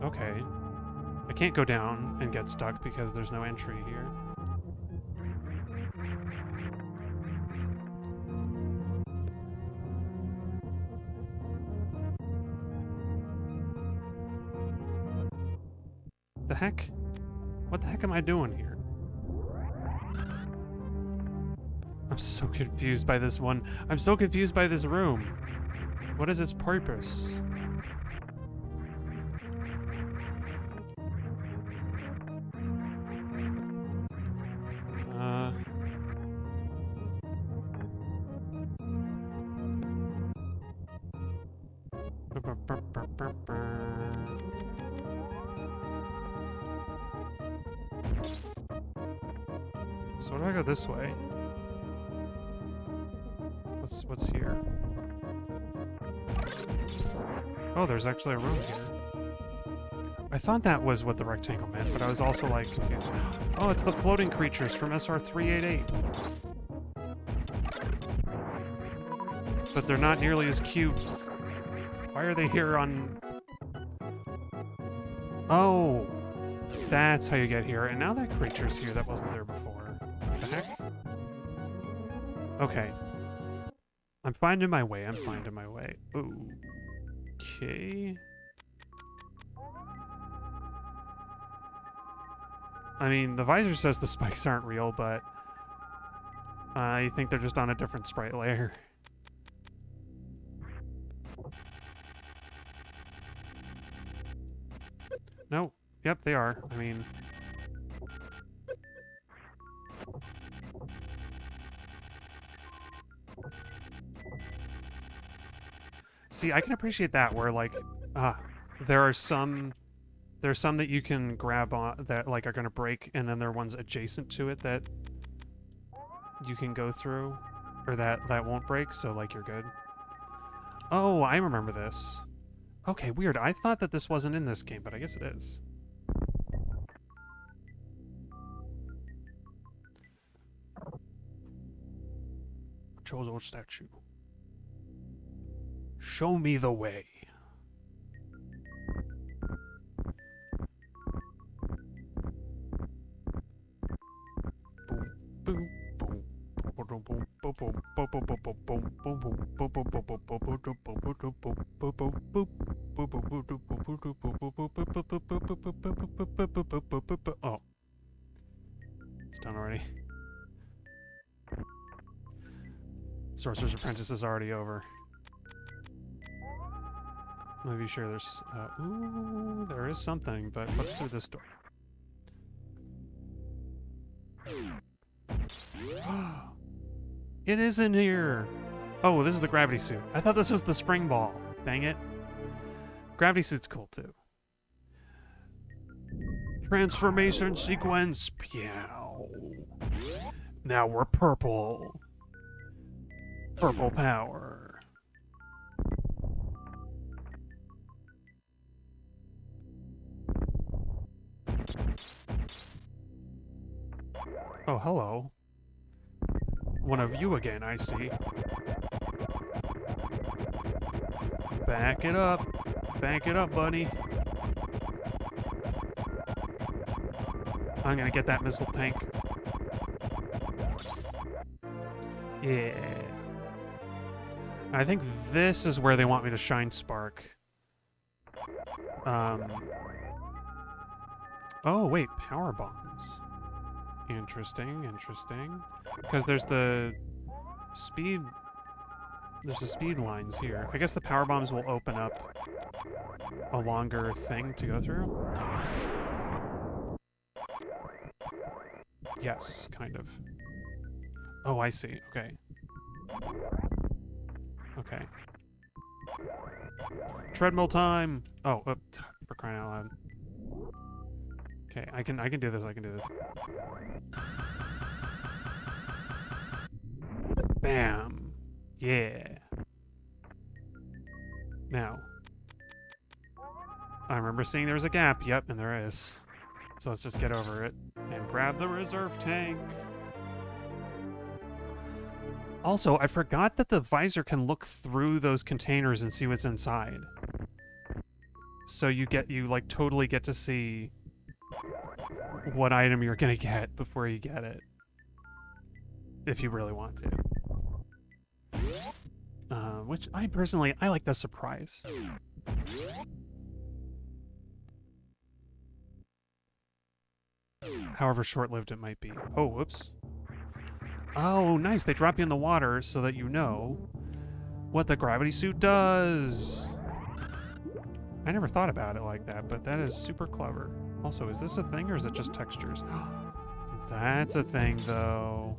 Okay. I can't go down and get stuck because there's no entry here. The heck? What the heck am I doing here? I'm so confused by this one. I'm so confused by this room. What is its purpose? So what do I go this way? What's here? Oh, there's actually a room here. I thought that was what the rectangle meant, but I was also like confused. Oh, it's the floating creatures from SR388. But they're not nearly as cute. Why are they here on... Oh! That's how you get here. And now that creature's here that wasn't there before. What the heck? Okay. I'm finding my way. I'm finding my way. Ooh. Okay. I mean, the visor says the spikes aren't real, but I think they're just on a different sprite layer. No. Yep, they are. I mean... See, I can appreciate that, where, like, there's some that you can grab on that, like, are gonna break, and then there are ones adjacent to it that you can go through, or that won't break, so, like, you're good. Oh, I remember this. Okay, weird. I thought that this wasn't in this game, but I guess it is. Chozo statue. Show me the way. Oh. It's done already. Sorcerer's Apprentice is already over. Let me be sure there's... ooh, there is something, but what's through this door? It is in here! Oh, this is the gravity suit. I thought this was the spring ball. Dang it. Gravity suit's cool, too. Transformation sequence. Pew. Now we're purple. Purple power. Oh, hello. One of you again, I see. Back it up. Back it up, buddy. I'm gonna get that missile tank. Yeah. I think this is where they want me to shine spark. Oh, wait, power bombs. Interesting, interesting. Because there's the speed... There's the speed lines here. I guess the power bombs will open up a longer thing to go through? Yes, kind of. Oh, I see. Okay. Okay. Treadmill time! Oh, for crying out loud. Okay, I can do this, I can do this. Bam! Yeah. Now. I remember seeing there was a gap. Yep, and there is. So let's just get over it and grab the reserve tank. Also, I forgot that the visor can look through those containers and see what's inside. So you like totally get to see what item you're gonna get before you get it. If you really want to. Which I personally like the surprise. However short-lived it might be. Oh, whoops. Oh, nice. They drop you in the water so that you know what the gravity suit does. I never thought about it like that, but that is super clever. Also, is this a thing or is it just textures? That's a thing, though.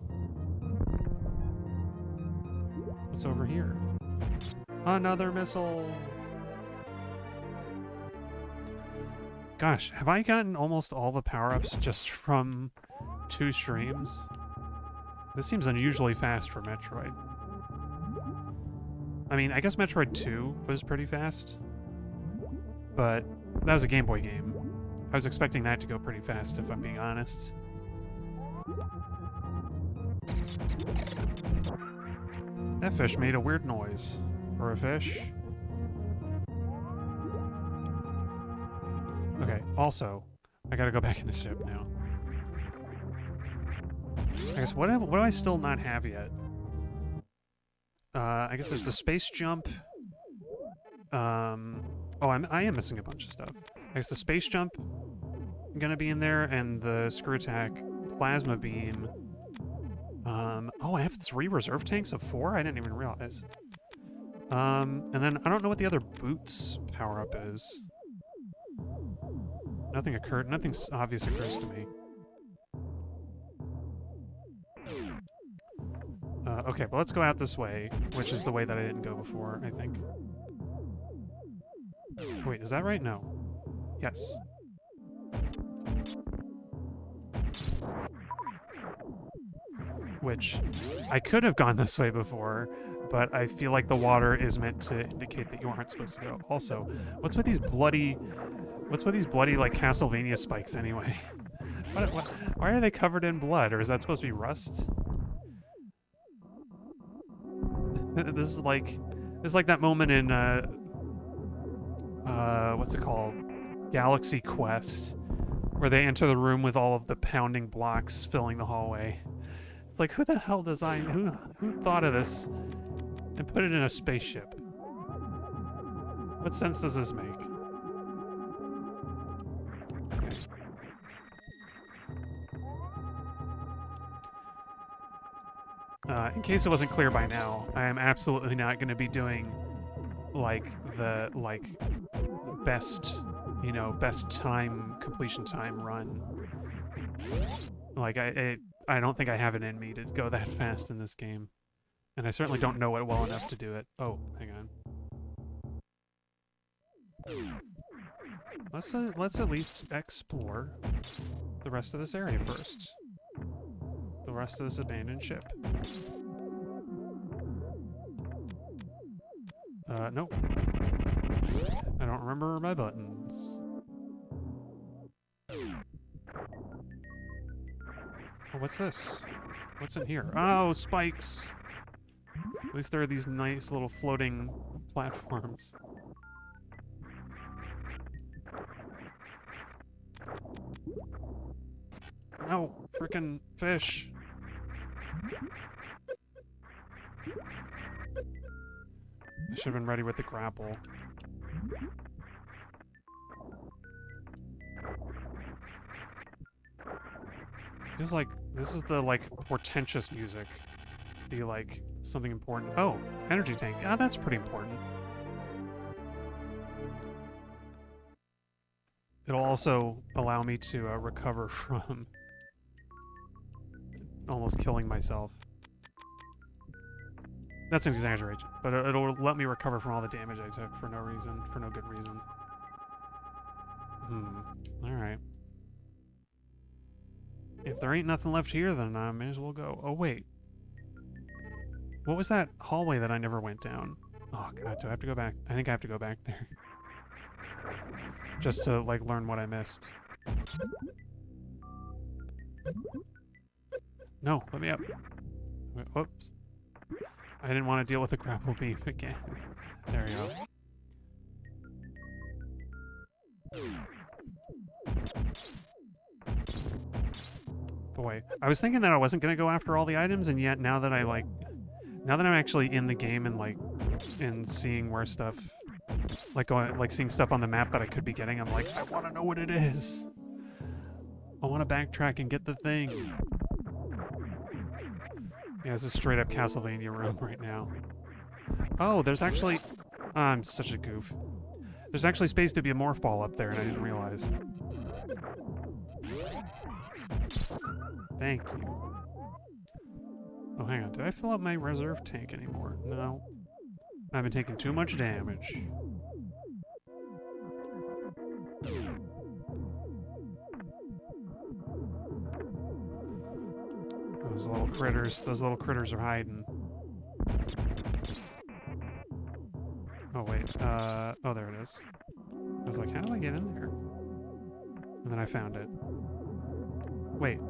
What's over here? Another missile. Gosh, have I gotten almost all the power-ups just from 2 streams? This seems unusually fast for Metroid. I mean, I guess Metroid 2 was pretty fast, but that was a Game Boy game. I was expecting that to go pretty fast, if I'm being honest. That fish made a weird noise. For a fish. Okay, also, I gotta go back in the ship now. I guess, what do I still not have yet? I guess there's the space jump. Oh, I am missing a bunch of stuff. I guess the space jump gonna be in there, and the screw attack, plasma beam. Oh, I have 3 reserve tanks of 4? I didn't even realize. And then I don't know what the other boots power-up is. Nothing obvious occurs to me. Okay, but let's go out this way, which is the way that I didn't go before, I think. Wait, is that right? No. Yes. Which, I could have gone this way before, but I feel like the water is meant to indicate that you aren't supposed to go. Also, what's with these bloody, like, Castlevania spikes anyway? Why are they covered in blood, or is that supposed to be rust? This is like that moment in, what's it called? Galaxy Quest, where they enter the room with all of the pounding blocks filling the hallway. It's like, who the hell designed, who thought of this and put it in a spaceship? What sense does this make? Okay. In case it wasn't clear by now, I am absolutely not going to be doing the best, best time, completion time run. Like, I don't think I have it in me to go that fast in this game. And I certainly don't know it well enough to do it. Oh, hang on. Let's at least explore the rest of this area first. The rest of this abandoned ship. Nope. I don't remember my buttons. Oh, what's this? What's in here? Oh, spikes! At least there are these nice little floating platforms. No, freaking fish. I should have been ready with the grapple. Feels like this is the like portentous music. Be like something important. Oh, energy tank. Ah, that's pretty important. It'll also allow me to recover from almost killing myself. That's an exaggeration, but it'll let me recover from all the damage I took for no reason, for no good reason. Alright. If there ain't nothing left here, then I may as well go. Oh, wait. What was that hallway that I never went down? Oh, God, do I have to go back? I think I have to go back there. Just to, like, learn what I missed. No, let me up. Whoops. I didn't want to deal with the grapple beam again. There we go. Boy, I was thinking that I wasn't going to go after all the items, and yet now that now that I'm actually in the game and, like, and seeing where stuff, like seeing stuff on the map that I could be getting, I'm like, I want to know what it is. I want to backtrack and get the thing. Yeah, this is straight up Castlevania room right now. Oh, there's actually... I'm such a goof. There's actually space to be a morph ball up there, and I didn't realize. Thank you. Oh, hang on. Did I fill up my reserve tank anymore? No. I've been taking too much damage. Those little critters are hiding. Oh, wait. Oh, there it is. I was like, how do I get in there? And then I found it. Wait.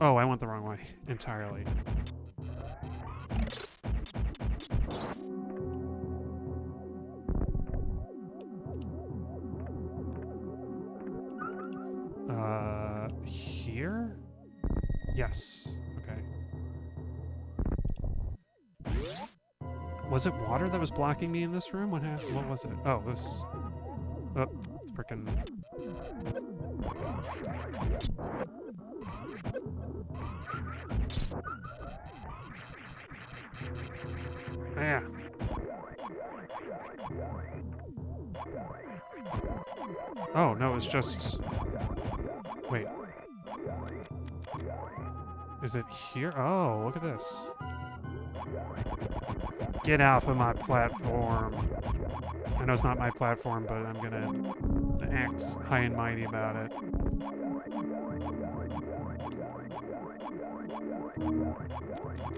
Oh, I went the wrong way entirely. Here? Yes. Okay. Was it water that was blocking me in this room? What happened? What was it? Oh, this... Oh, frickin'... Yeah. Oh, no, it's just... Wait. Is it here? Oh, look at this. Get off of my platform. I know it's not my platform, but I'm gonna act high and mighty about it.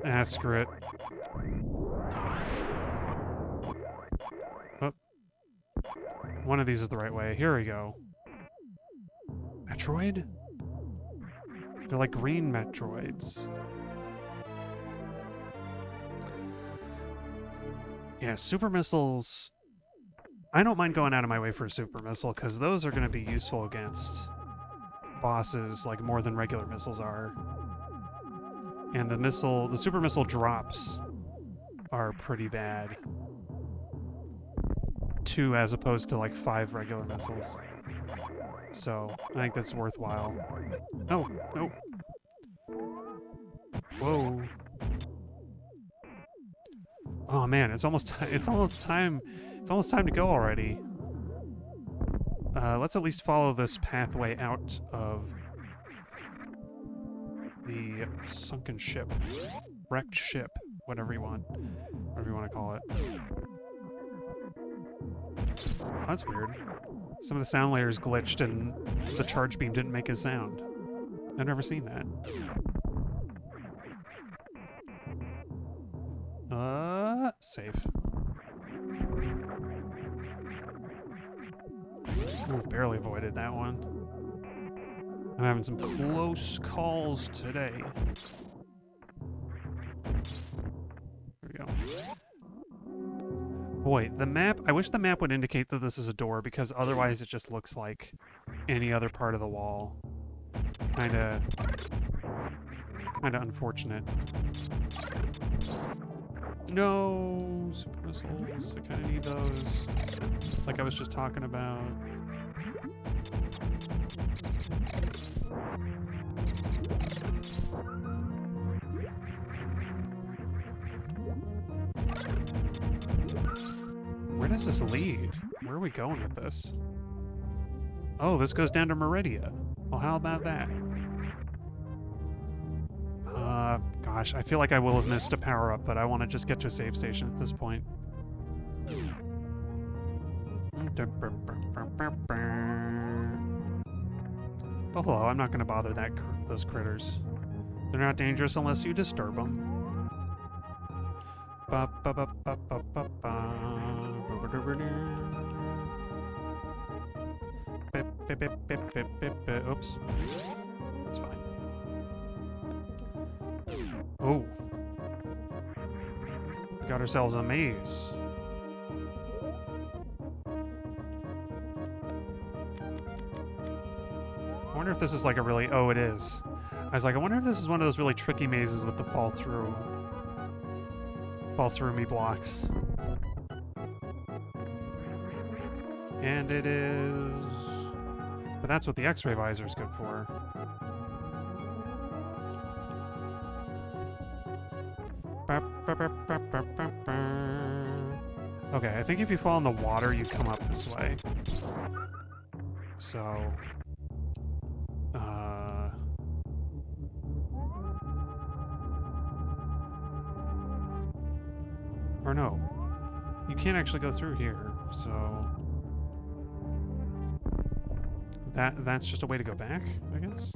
Ah, screw it. Oh. One of these is the right way. Here we go. Metroid? They're like green Metroids. Yeah, super missiles. I don't mind going out of my way for a super missile, because those are going to be useful against bosses like more than regular missiles are. And the super missile drops are pretty bad. 2 as opposed to like 5 regular missiles. So, I think that's worthwhile. Oh, no. Whoa. Oh man, it's almost time to go already. Let's at least follow this pathway out of the sunken ship. Wrecked ship, whatever you want to call it. Oh, that's weird. Some of the sound layers glitched and the charge beam didn't make a sound. I've never seen that. Safe. Ooh, barely avoided that one. I'm having some close calls today. There we go. Boy, the map, I wish the map would indicate that this is a door, because otherwise it just looks like any other part of the wall. Kinda unfortunate. No! Super missiles. I kinda need those. Like I was just talking about. Where does this lead? Where are we going with this? Oh, this goes down to Meridia. Well, how about that? Gosh, I feel like I will have missed a power-up, but I want to just get to a save station at this point. Oh, hello, I'm not going to bother those critters. They're not dangerous unless you disturb them. Oops. That's fine. Oh. Got ourselves a maze. I wonder if this is like a really... Oh, it is. I was like, I wonder if this is one of those really tricky mazes with the fall through me blocks. And it is... But that's what the X-ray visor is good for. Okay, I think if you fall in the water, you come up this way. So... Or no. You can't actually go through here, so... That's just a way to go back, I guess?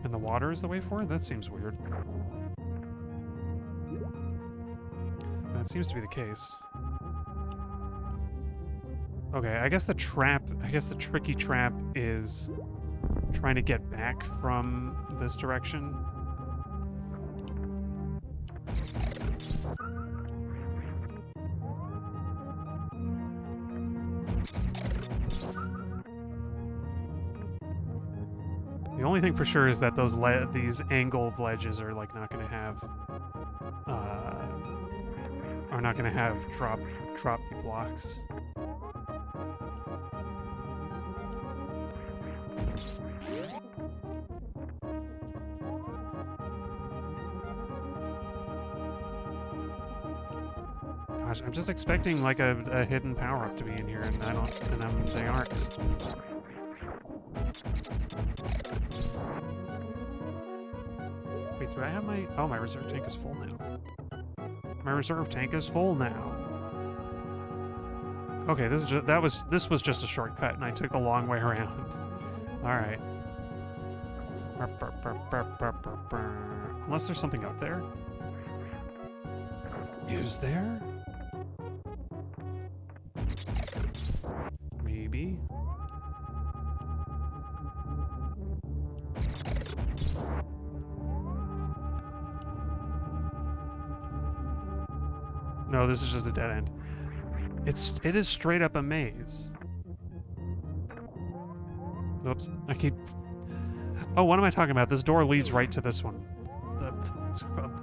And the water is the way forward? That seems weird. That seems to be the case. Okay, I guess the tricky trap is trying to get back from this direction. The only thing for sure is that these angled ledges are like not going to have drop blocks. Gosh, I'm just expecting like a hidden power up to be in here, and they aren't. Wait, do I have my... Oh, my reserve tank is full now. My reserve tank is full now. Okay, this was just a shortcut, and I took the long way around. All right. Unless there's something up there. Is there? Maybe. No, this is just a dead end. It is straight up a maze. Oops, I keep... Oh, what am I talking about? This door leads right to this one.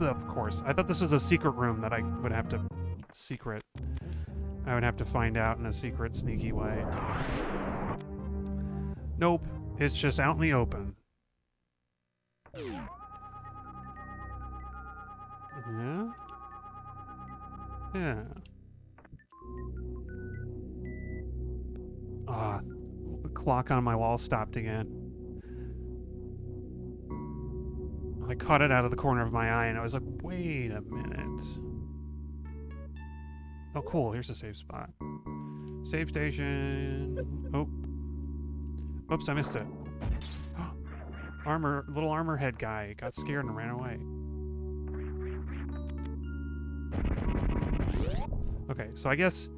Of course. I thought this was a secret room that I would have to... I would have to find out in a secret, sneaky way. Nope. It's just out in the open. Yeah? Yeah. Ah, the clock on my wall stopped again. I caught it out of the corner of my eye and I was like, wait a minute. Oh, cool. Here's a safe spot. Save station. Oh. Oops, I missed it. Little armor head guy got scared and ran away. Okay, so I guess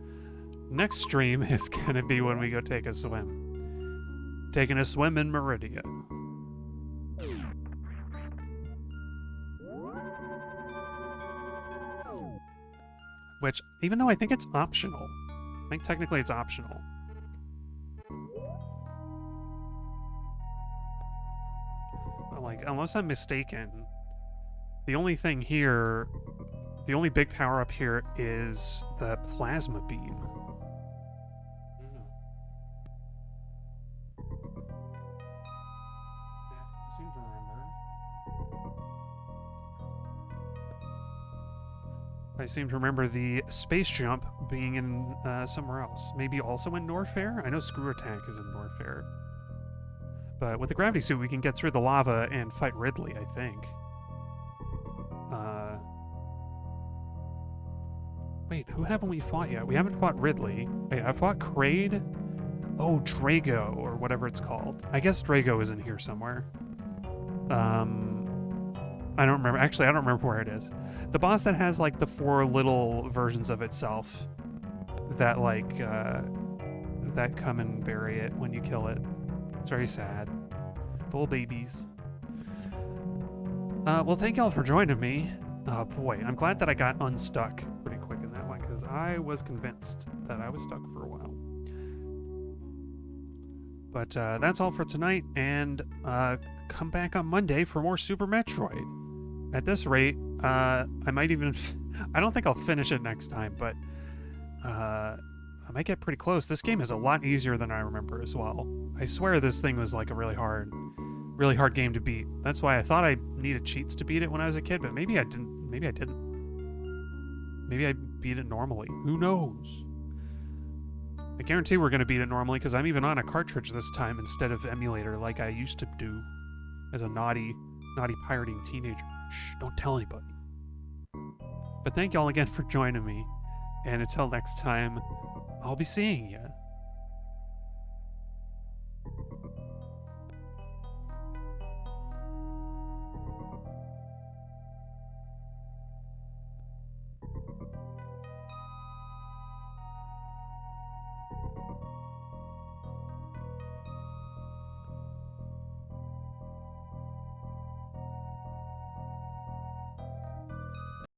next stream is gonna be when we go take a swim. Taking a swim in Meridia. Which, even though I think it's optional, I think technically it's optional. think, unless I'm mistaken, the only thing here, the only big power-up here is the plasma beam. I seem to remember the space jump being in somewhere else. Maybe also in Norfair? I know Screw Attack is in Norfair. But with the gravity suit, we can get through the lava and fight Ridley, I think. Wait, who haven't we fought yet? We haven't fought Ridley. Wait, I fought Kraid? Oh, Drago, or whatever it's called. I guess Drago is in here somewhere. I don't remember. Actually, I don't remember where it is. The boss that has, like, the 4 little versions of itself that, like, that come and bury it when you kill it. It's very sad. Little babies. Well, thank y'all for joining me. Oh, boy. I'm glad that I got unstuck pretty quick in that one, because I was convinced that I was stuck for a while. But that's all for tonight, and come back on Monday for more Super Metroid. At this rate, I might even... I don't think I'll finish it next time, but I might get pretty close. This game is a lot easier than I remember as well. I swear this thing was like a really hard game to beat. That's why I thought I needed cheats to beat it when I was a kid, but maybe I didn't. Maybe I didn't. Maybe I beat it normally. Who knows? I guarantee we're going to beat it normally because I'm even on a cartridge this time instead of emulator like I used to do as a naughty pirating teenager. Shh, don't tell anybody. But thank y'all again for joining me. And until next time, I'll be seeing ya.